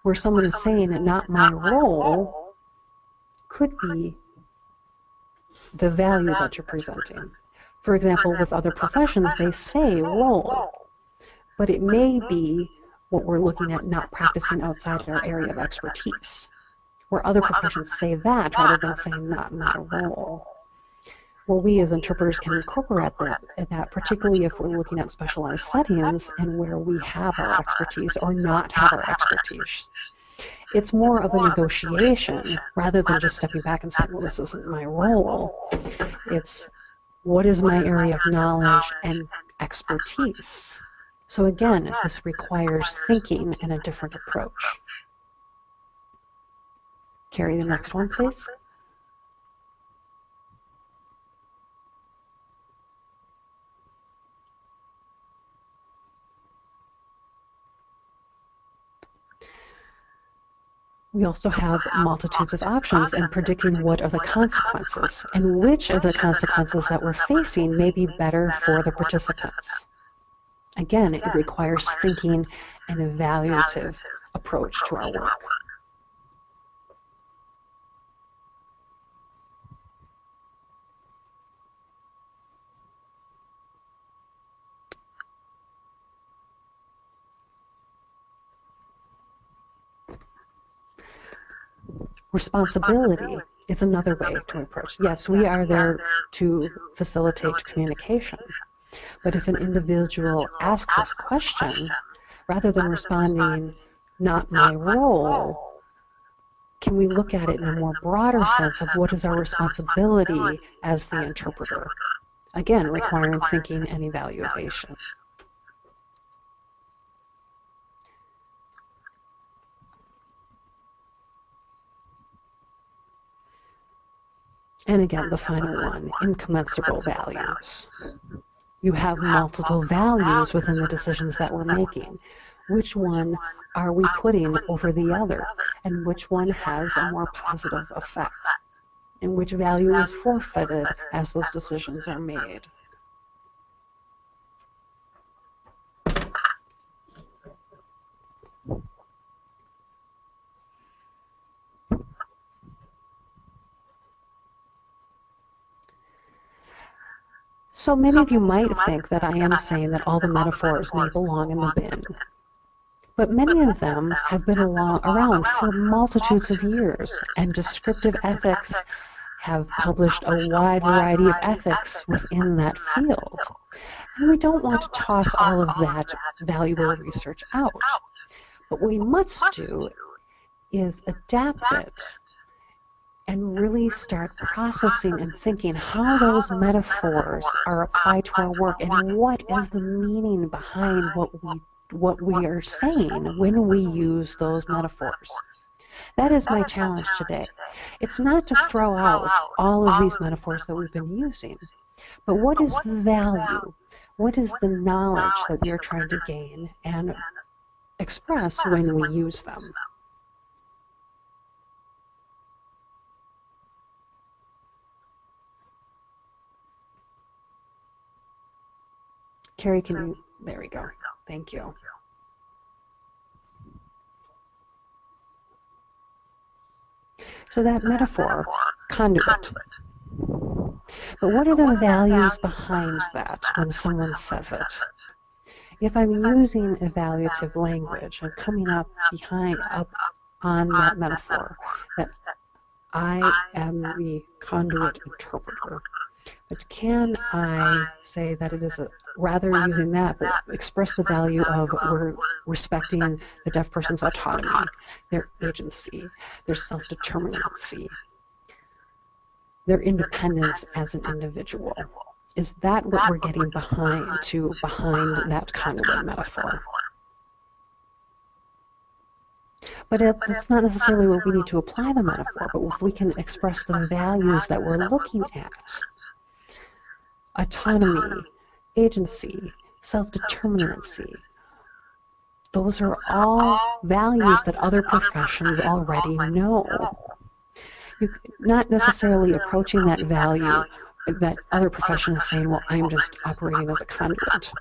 where someone is saying that not my role could be the value that you're presenting. For example, with other professions, they say role, but it may be what we're looking at not practicing outside our area of expertise, where other professions say that rather than saying not my role. Well, we as interpreters can incorporate that, particularly if we're looking at specialized settings and where we have our expertise or not have our expertise. It's more of a negotiation rather than just stepping back and saying, well, this isn't my role. It's what is my area of knowledge and expertise. So again, this requires thinking and a different approach. Carrie, the next one, please. We also have multitudes of options in predicting what are the consequences and which of the consequences that we're facing may be better for the participants. Again, it requires thinking and evaluative approach to our work. Responsibility is another way to approach. Yes, we are there to facilitate communication, but if an individual asks us a question, rather than responding, not my role, can we look at it in a more broader sense of what is our responsibility as the interpreter? Again, requiring thinking and evaluation. And again, the final one, incommensurable values. You have multiple values within the decisions that we're making. Which one are we putting over the other? And which one has a more positive effect? And which value is forfeited as those decisions are made? So many of you might think that I am saying that all the metaphors may belong in the bin. But many of them have been around for multitudes of years, and descriptive ethics have published a wide variety of ethics within that field. And we don't want to toss all of that valuable research out. But what we must do is adapt it and really start processing and thinking how those metaphors are applied to our work and what is the meaning behind what we are saying when we use those metaphors. That is my challenge today. It's not to throw out all of these metaphors that we've been using, but what is the value? What is the knowledge that we are trying to gain and express when we use them? Carrie, can you, there we go. Thank you. So that metaphor, conduit. But what are the values behind that when someone says it? If I'm using evaluative language and coming up on that metaphor, that I am the conduit interpreter, but can I say that it is rather using that, but express the value of we're respecting the deaf person's autonomy, their agency, their self-determinacy, their independence as an individual? Is that what we're getting behind that conduit metaphor? But that's not necessarily where we need to apply the metaphor, but if we can express the values that we're looking at, autonomy, agency, self-determinacy, those are all values that other professions already know. You're not necessarily approaching that value that other professions saying, well, I'm just operating as a conduit.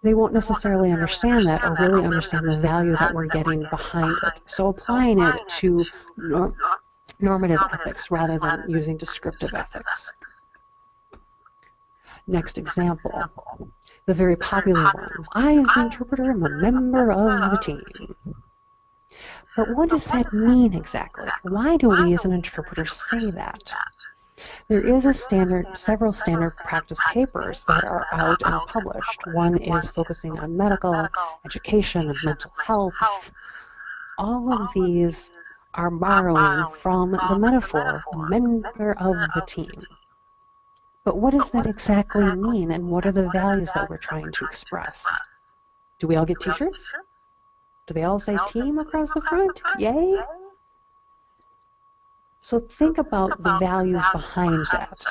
They won't necessarily understand that or really understand the value that we're getting behind it. So applying it to normative ethics rather than using descriptive ethics. Next example, the very popular one. I, as the interpreter, am a member of the team. But what does that mean exactly? Why do we as an interpreter say that? There is several standard practice papers that are out and published. One is focusing on medical, education, and mental health. All of these are borrowing from the metaphor, member of the team. But what does that exactly mean, and what are the values that we're trying to express? Do we all get t-shirts? Do they all say team across the front? Yay! So think about the values behind that.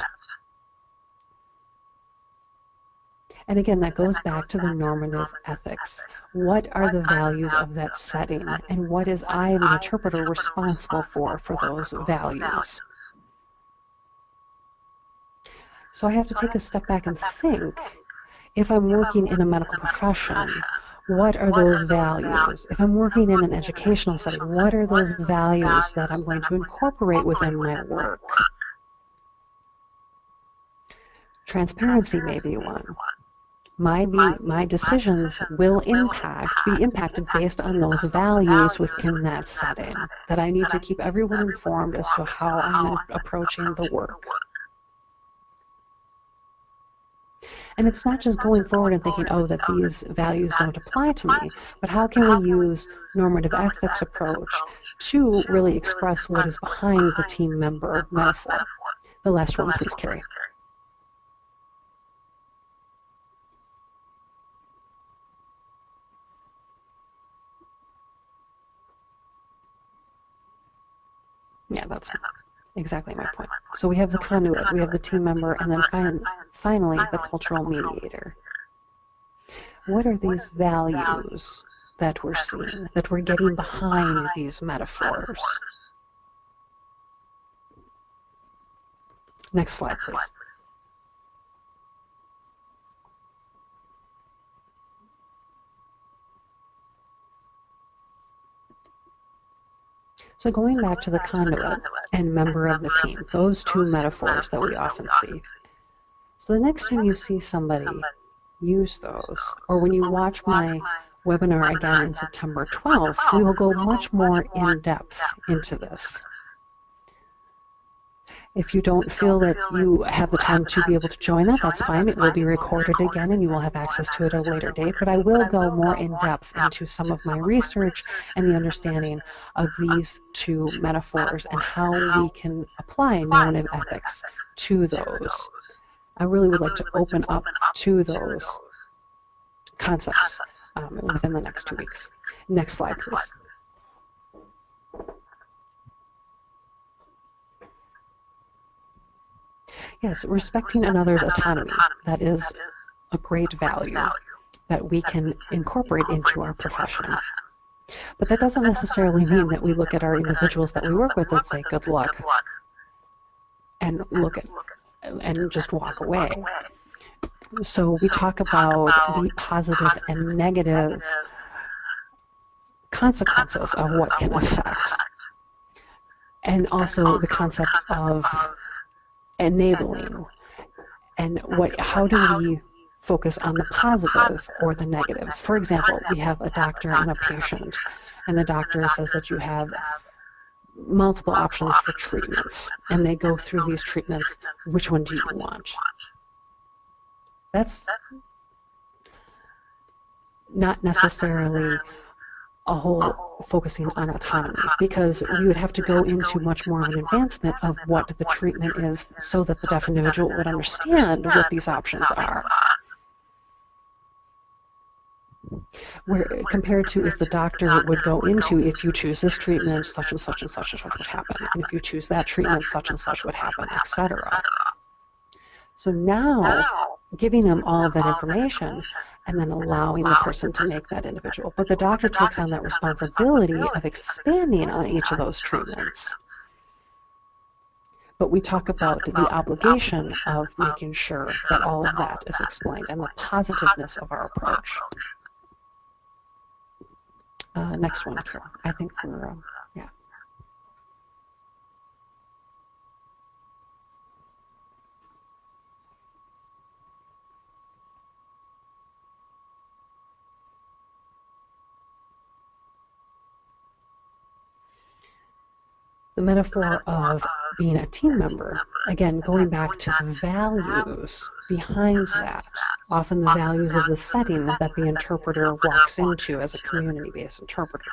And again, that goes back to the normative ethics. What are the values of that setting, and what is I, the interpreter, responsible for those values? So I have to take a step back and think, if I'm working in a medical profession, what are those values? If I'm working in an educational setting, what are those values that I'm going to incorporate within my work? Transparency may be one. My decisions will be impacted based on those values within that setting, that I need to keep everyone informed as to how I'm approaching the work. And it's not just going forward and thinking, oh, that these values don't apply to me, but how can we use normative ethics approach to really express what is behind the team member metaphor? The last one, please, Carrie. Yeah, that's exactly my point. So we have the conduit, we have the team member, and then finally the cultural mediator. What are these values that we're seeing, that we're getting behind these metaphors? Next slide, please. So going back to the conduit and member of the team, those two metaphors that we often see. So the next time you see somebody use those, or when you watch my webinar again in September 12th, we will go much more in depth into this. If you don't feel that you have the time to be able to join that, that's fine. It will be recorded again and you will have access to it at a later date. But I will go more in depth into some of my research and the understanding of these two metaphors and how we can apply normative ethics to those. I really would like to open up to those concepts within the next 2 weeks. Next slide, please. Yes, respecting another's autonomy. That is a great value that we can incorporate into our profession. But that doesn't necessarily mean that we look at our individuals that we work with and say, good luck, and and just walk away. So we talk about the positive and negative consequences of what can affect. And also the concept of enabling, and how do we focus on the positive or the negatives. For example, we have a doctor and a patient, and the doctor says that you have multiple options for treatments, and they go through these treatments. Which one do you want? That's not necessarily a whole focusing on autonomy, because we would have to go into much more of an advancement of what the treatment is so that the deaf individual would understand what these options are. Where, compared to if the doctor would go into, if you choose this treatment, such and such and such and such would happen, and if you choose that treatment, such and such would happen, etc. So now, giving them all of that information and then allowing the person to make that individual. But the doctor takes on that responsibility of expanding on each of those treatments. But we talk about the obligation of making sure that all of that is explained and the positiveness of our approach. Next one, Carol. I think we're, yeah. The metaphor of being a team member, again, going back to the values behind that, often the values of the setting that the interpreter walks into as a community-based interpreter.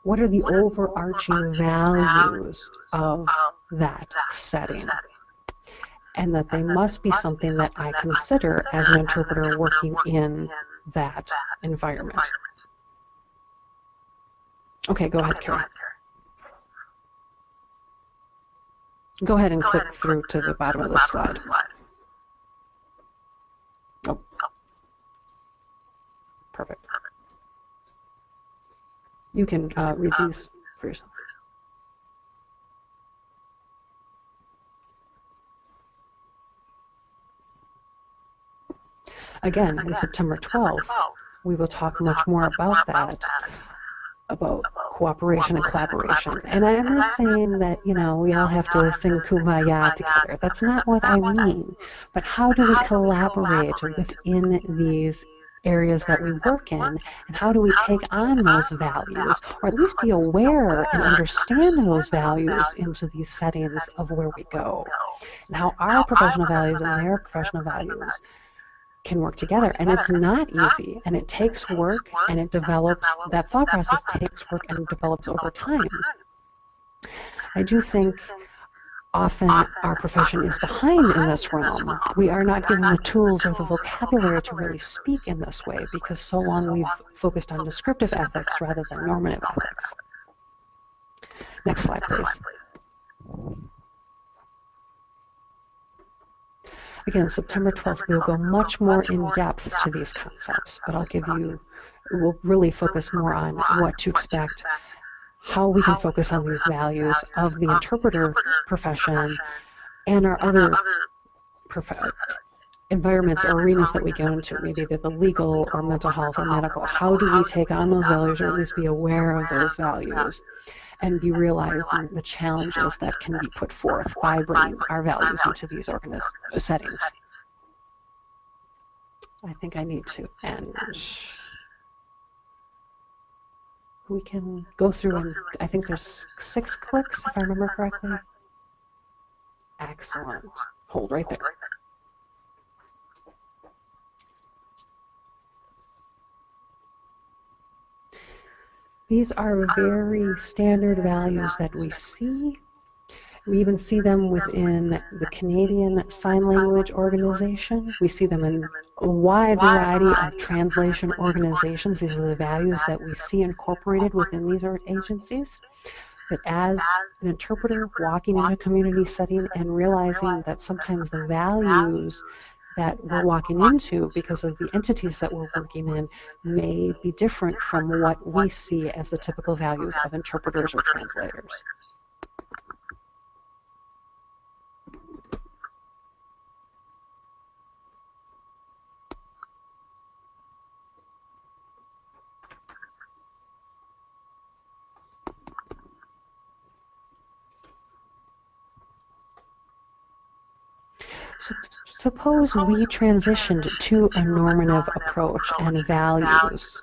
What are the overarching values of that setting? And that they must be something that I consider as an interpreter working in that environment. Okay, go ahead, Carol. Go ahead and click through to the bottom of the slide. Oh, perfect. You can read these for yourself. Again, on September 12th, we will talk much more about that, about cooperation and collaboration. And I am not saying that, you know, we all have to sing Kumbaya together. That's not what I mean. But how do we collaborate within these areas that we work in, and how do we take on those values, or at least be aware and understand those values into these settings of where we go, and how our professional values and their professional values can work together. And it's not easy, and it takes work, and it develops, that thought process takes work and develops over time. I do think often our profession is behind in this realm. We are not given the tools or the vocabulary to really speak in this way, because so long we've focused on descriptive ethics rather than normative ethics. Next slide, please. Again, September 12th, we'll go much more in depth to these concepts, but we'll really focus more on what to expect, how we can focus on these values of the interpreter profession and our other environments or arenas that we go into, maybe the legal or mental health or medical. How do we take on those values, or at least be aware of those values, and be realizing the challenges that can be put forth by bringing our values into these settings. I think I need to end. We can go through, and I think there's 6 clicks, if I remember correctly. Excellent. Hold right there. These are very standard values that we see. We even see them within the Canadian Sign Language Organization. We see them in a wide variety of translation organizations. These are the values that we see incorporated within these agencies. But as an interpreter walking into a community setting and realizing that sometimes the values that we're walking into because of the entities that we're working in may be different from what we see as the typical values of interpreters or translators. So, suppose we transitioned to a normative approach and values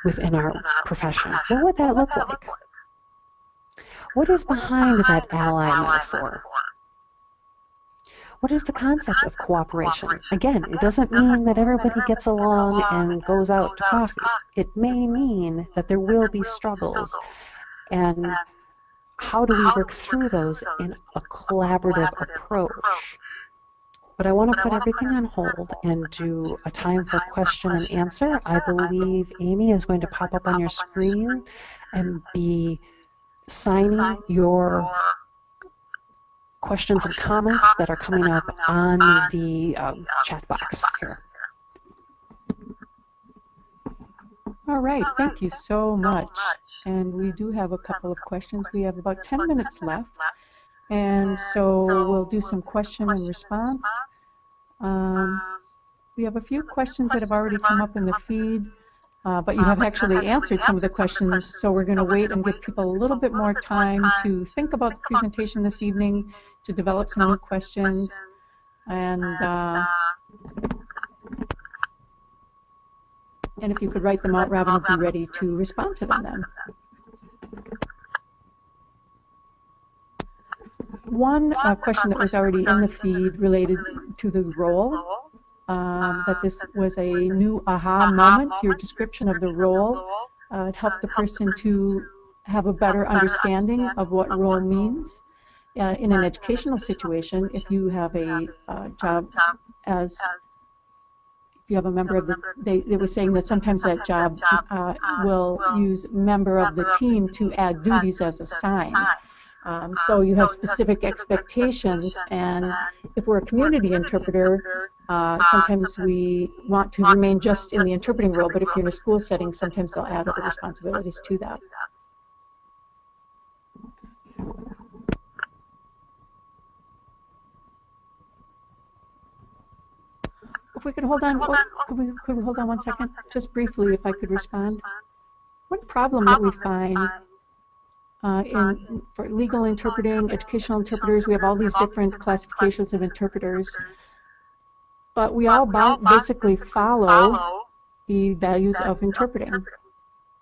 within our profession. What would that look like? What is behind that ally metaphor? What is the concept of cooperation? Again, it doesn't mean that everybody gets along and goes out to coffee. It may mean that there will be struggles. And how do we work through those in a collaborative approach? But I want to put everything on hold and do a time for question and answer. I believe Amy is going to pop up on your screen and be signing your questions and comments that are coming up on the chat box here. All right, thank you so much. And we do have a couple of questions. We have about 10 minutes left. And so we'll do some question and response. We have a few questions that have already come up in the feed, but you have actually answered some of the questions, so we're going to wait and give people a little bit more time to think about the presentation this evening, to develop some new questions, and if you could write them out, Robyn will be ready to respond to them then. One question that was already in the feed related to the role, that this was a new aha moment. Your description of the role it helped the person to have a better understanding of what role means. In an educational situation, if you have a job as, if you have a member of the, they were saying that sometimes that job will use member of the team to add duties as a sign. So you have specific expectations, and if we're a community interpreter, sometimes we want to remain just in the interpreting role, but if you're in a school setting, sometimes they'll add other responsibilities to that. If we could hold on, could we hold on 1 second? Just briefly, if I could respond. One problem that we find for legal interpreting, educational interpreters, we have all these different classifications of interpreters, but we all basically follow the values of interpreting.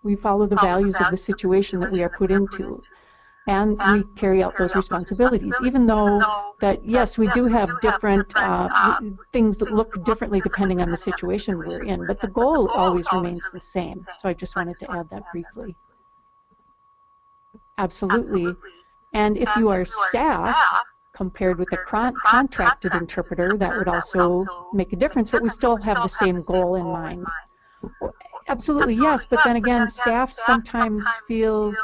We follow the values of the situation that we are put into, and we carry out those responsibilities, even though that, yes, we do have different things that look differently depending on the situation we're in, but the goal always remains the same. So I just wanted to add that briefly. Absolutely. And if you are staff, compared with a contracted interpreter, that would also make a difference, but we still have the same goal in mind. Absolutely, yes, but then again, staff sometimes feels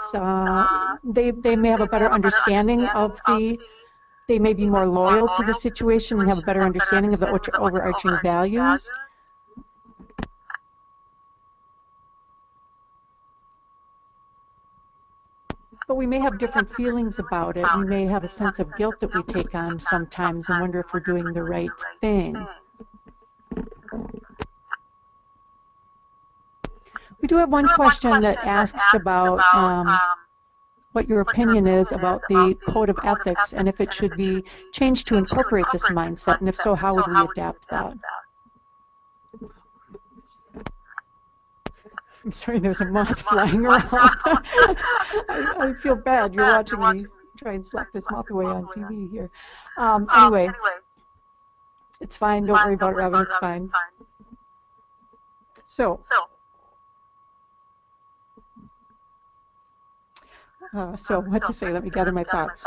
they may have a better understanding of they may be more loyal to the situation and have a better understanding of the overarching values. But we may have different feelings about it. We may have a sense of guilt that we take on sometimes and wonder if we're doing the right thing. We do have one question that asks about what your opinion is about the code of ethics and if it should be changed to incorporate this mindset, and if so, how would we adapt that? I'm sorry, there's a moth flying around. I feel bad. You're watching me try and slap this mouth away on TV here. Anyway, it's fine. Don't worry about it, Robyn. It's fine. So what to say? Let me gather my thoughts.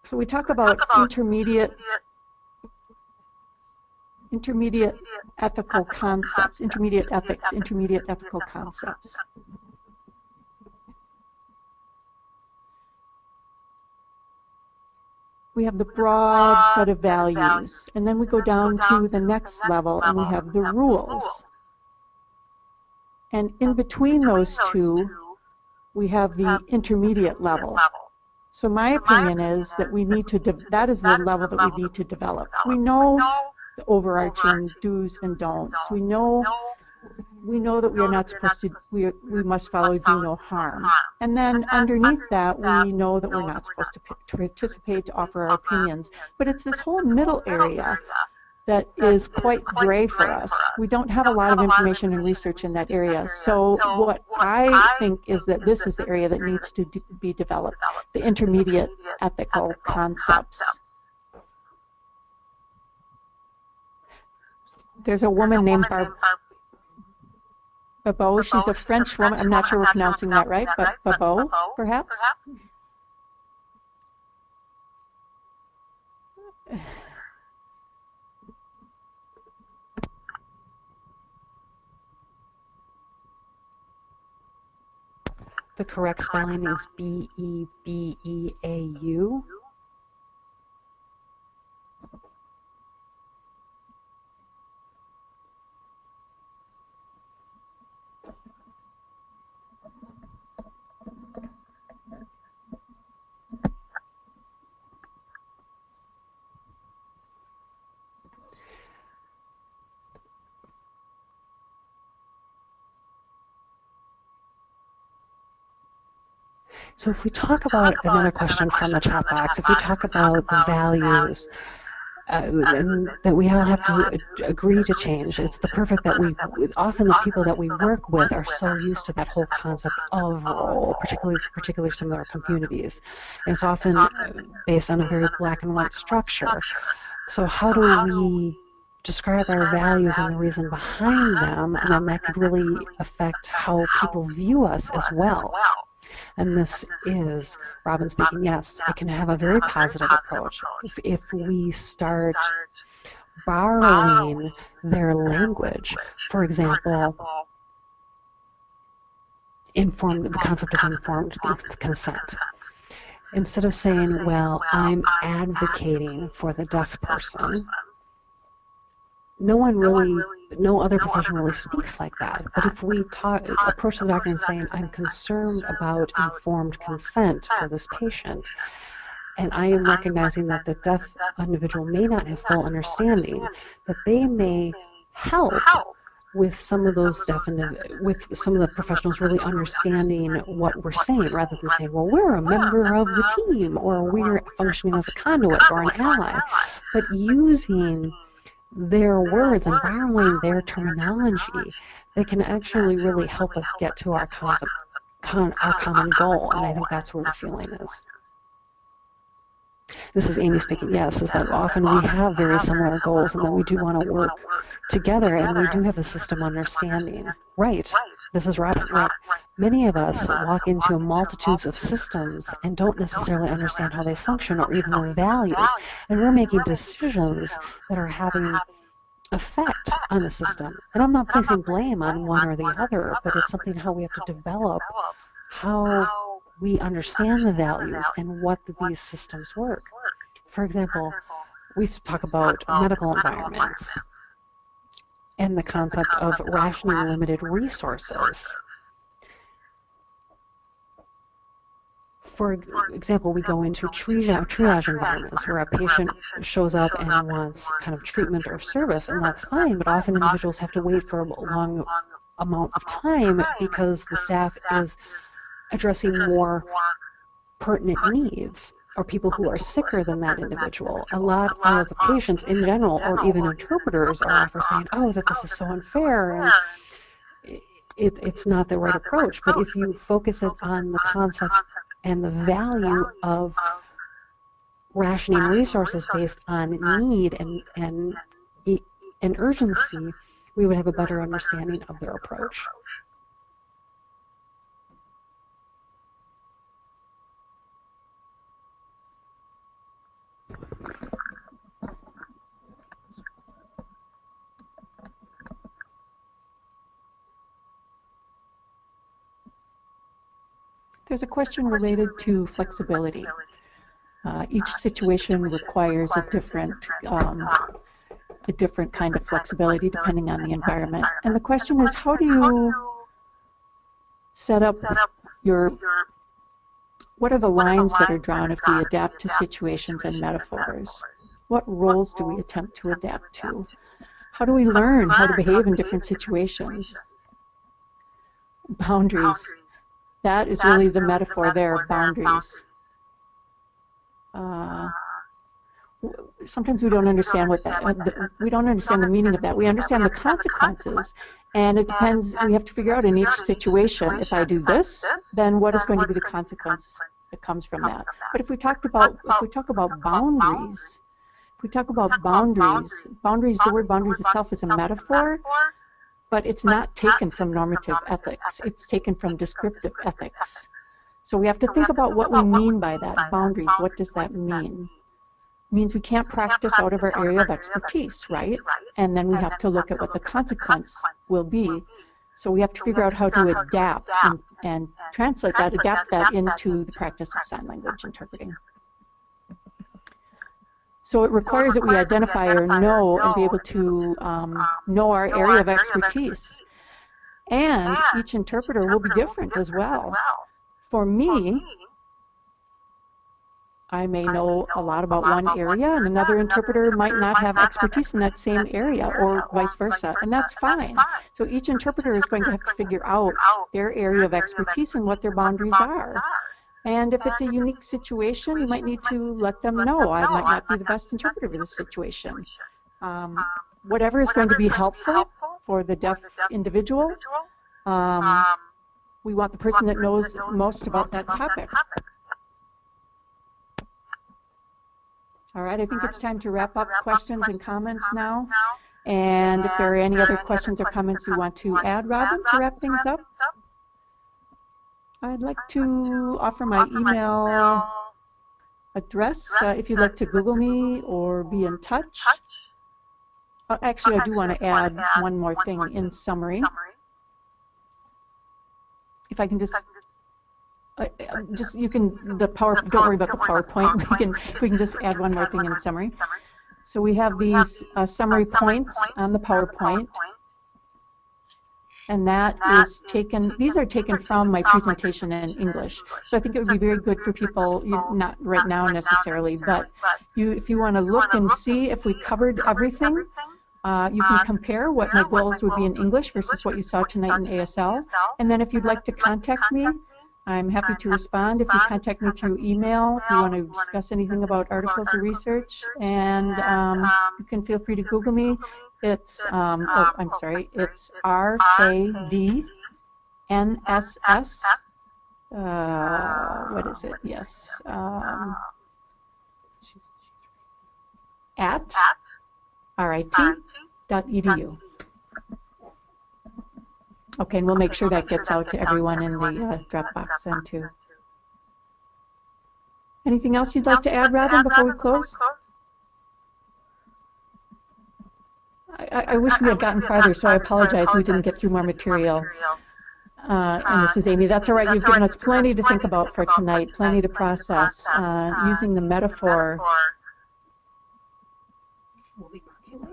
So we talk about intermediate ethical concepts, intermediate ethics, intermediate ethical concepts. We have the broad set of values, and then we go down to the next level and we have the rules. And in between those two, we have the intermediate level. So my opinion is that we need to, that is the level that we need to develop. We know the overarching do's and don'ts. We know that we are not supposed to, we must follow do no harm. And then underneath that, we know that we're not supposed to participate, to offer our opinions. But it's this whole middle area that is quite gray for us. We don't have a lot of information and research in that area. So what I think is that this is the area that needs to be developed, the intermediate ethical concepts. There's a woman named Babot. She's a French woman. I'm not sure we're pronouncing that right, but Babot, perhaps? The correct spelling is B-E-B-E-A-U. So if we talk about another question from the chat box, if we talk about the values and that we all have to agree to change, it's the perfect that often the people that we work with are so used to that whole concept of role, particularly some of our communities. And it's often based on a very black and white structure. So how do we describe our values and the reason behind them, and then that could really affect how people view us as well. And this is, Robyn speaking, yes, it can have a very positive approach. If we start borrowing their language, for example, the concept of informed consent. Instead of saying, well, I'm advocating for the deaf person, no other profession really speaks like that. But if we approach the doctor and saying, I'm concerned about informed consent for this patient, and I am recognizing that the deaf individual may not have full understanding, that they may help with some of those with some of the professionals really understanding what we're saying, rather than saying, well, we're a member of the team, or we're functioning as a conduit or an ally. But using their words and borrowing their terminology, they can actually really help us get to our common goal, and I think that's where the feeling is. This is Amy speaking. Yes, is that often we have very similar goals, and that we do want to work together, and we do have a system understanding. Right. This is Robyn. Right. Many of us walk into multitudes of systems and don't necessarily understand how they function or even the values, and we're making decisions that are having effect on the system. And I'm not placing blame on one or the other, but it's something how we have to develop how we understand the values and what these systems work. For example, we talk about medical environments and the concept of rationing limited resources. For example, we go into triage environments where a patient shows up and wants kind of treatment or service, and that's fine, but often individuals have to wait for a long amount of time because the staff is addressing more pertinent needs. or people who are sicker than that individual. A lot of patients in general, or even interpreters, are often saying, oh, that this is so unfair, and it's not the right approach. But if you focus it on the concept and the value of rationing resources based on need and urgency, we would have a better understanding of their approach. There's a question related to flexibility. Each situation requires a different kind of flexibility depending on the environment. And the question is, how do you set up what are the lines that are drawn if we adapt to situations and metaphors? What roles do we attempt to adapt to? How do we learn how to behave in different situations? Boundaries. That is really the metaphor there, boundaries. Sometimes we don't understand we don't understand the meaning of that. We understand the consequences, and it depends. We have to figure out in each situation, if I do this, then what is going to be the consequence that comes from that. But if we talk about boundaries, the word boundaries itself is a metaphor, but it's not taken from normative ethics. It's taken from descriptive ethics. So we have to think about what we mean by that, boundaries. What does that mean? It means we can't practice out of our area of expertise, right? And then we have to look at what the consequence will be. So we have to figure out how to adapt and translate that, adapt that into the practice of sign language interpreting. So it requires that we identify or know and be able to know our area of expertise. And each interpreter will be different as well. For me, I may know a lot about one area, and another interpreter might not have expertise in that same area, or vice versa, and that's fine. So each interpreter is going to have to figure out their area of expertise and what their boundaries are. And if it's a unique situation, you might need to let them know, I might not be the best interpreter for this situation. Whatever is going to be helpful for the deaf individual, we want the person that knows most about that topic. All right, I think it's time to wrap up questions and comments now. And if there are any other questions or comments you want to add, Robyn, to wrap things up? I'd like to offer my email address if you'd like to Google me or be in touch. Actually, I do want to add one more thing in summary. If I can you can, don't worry about the PowerPoint. We can just add one more thing in summary. So we have these summary points on the PowerPoint. And that is these are taken from my presentation in English. So I think it would be very good for people, not right now necessarily, but if you want to look and see if we covered everything, you can compare what my goals would be in English versus what you saw tonight in ASL. And then if you'd like to contact me, I'm happy to respond if you contact me through email, if you want to discuss anything about articles or research. And you can feel free to Google me. It's, it's RADNSS, what is it? Yes, at rit.edu. Okay, and we'll make sure that gets out to everyone in the Dropbox then too. Anything else you'd like to add, Robyn, before we close? I wish we had gotten farther, so I apologize we didn't get through more material. And this is Amy. That's all right. You've given us plenty to think about for tonight, plenty to process. Using the metaphor,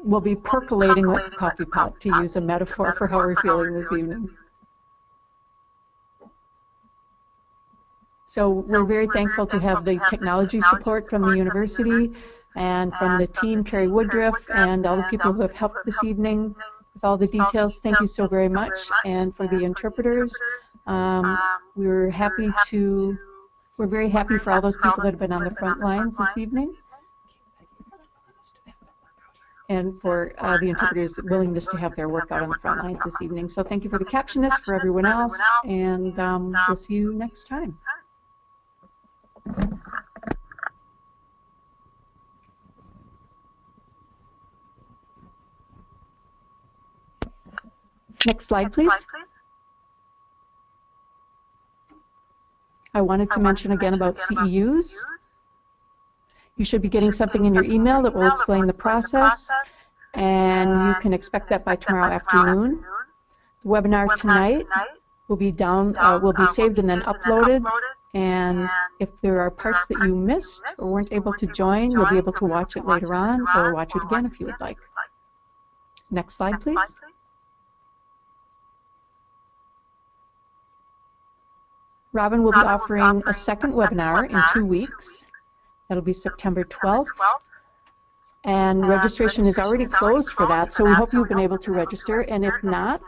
we'll be percolating like a coffee pot, to use a metaphor for how we're feeling this evening. So we're very thankful to have the technology support from the university and from the team, Carrie Woodruff, and all the people who have helped this evening with all the details. Thank you so very much. And for the interpreters, we're happy to We're very happy for all those people that have been on the front lines this evening, and for the interpreters' willingness to have their work out on the front lines this evening. So thank you for the captionists, for everyone else, and we'll see you next time. Next slide, please. I wanted to mention again about CEUs. You should be getting something in your email that will explain the process, and you can expect that by tomorrow afternoon. The webinar tonight will be saved and then uploaded, and if there are parts that you missed or weren't able to join, you'll be able to watch it later on or watch it again if you would like. Next slide, please. Robyn will be offering a second webinar in 2 weeks. That'll be September 12th. And registration is already closed for that, so we hope you've been able to register. And if not,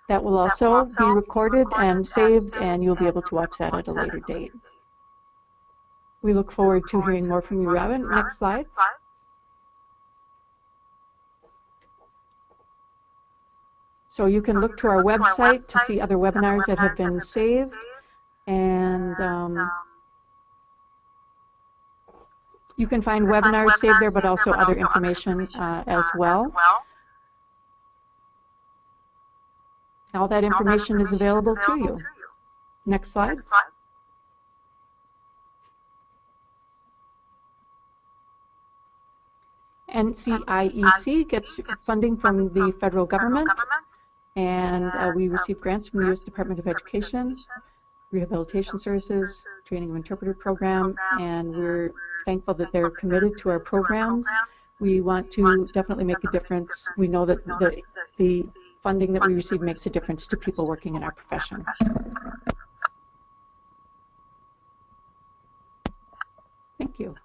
that will also be recorded and saved, and you'll be able to watch that at a later date. We look forward to hearing more from you, Robyn. Next slide. So you can look to our website to see other webinars that have been saved. And you can find webinars saved there, but also other information as well. All that information is available to you. Next slide. NCIEC gets funding from the federal government, and we receive grants from the U.S. Department of Education, Rehabilitation Services, Training of Interpreter Program, and we're thankful that they're committed to our programs. We want to definitely make a difference. We know that the funding that we receive makes a difference to people working in our profession. Thank you.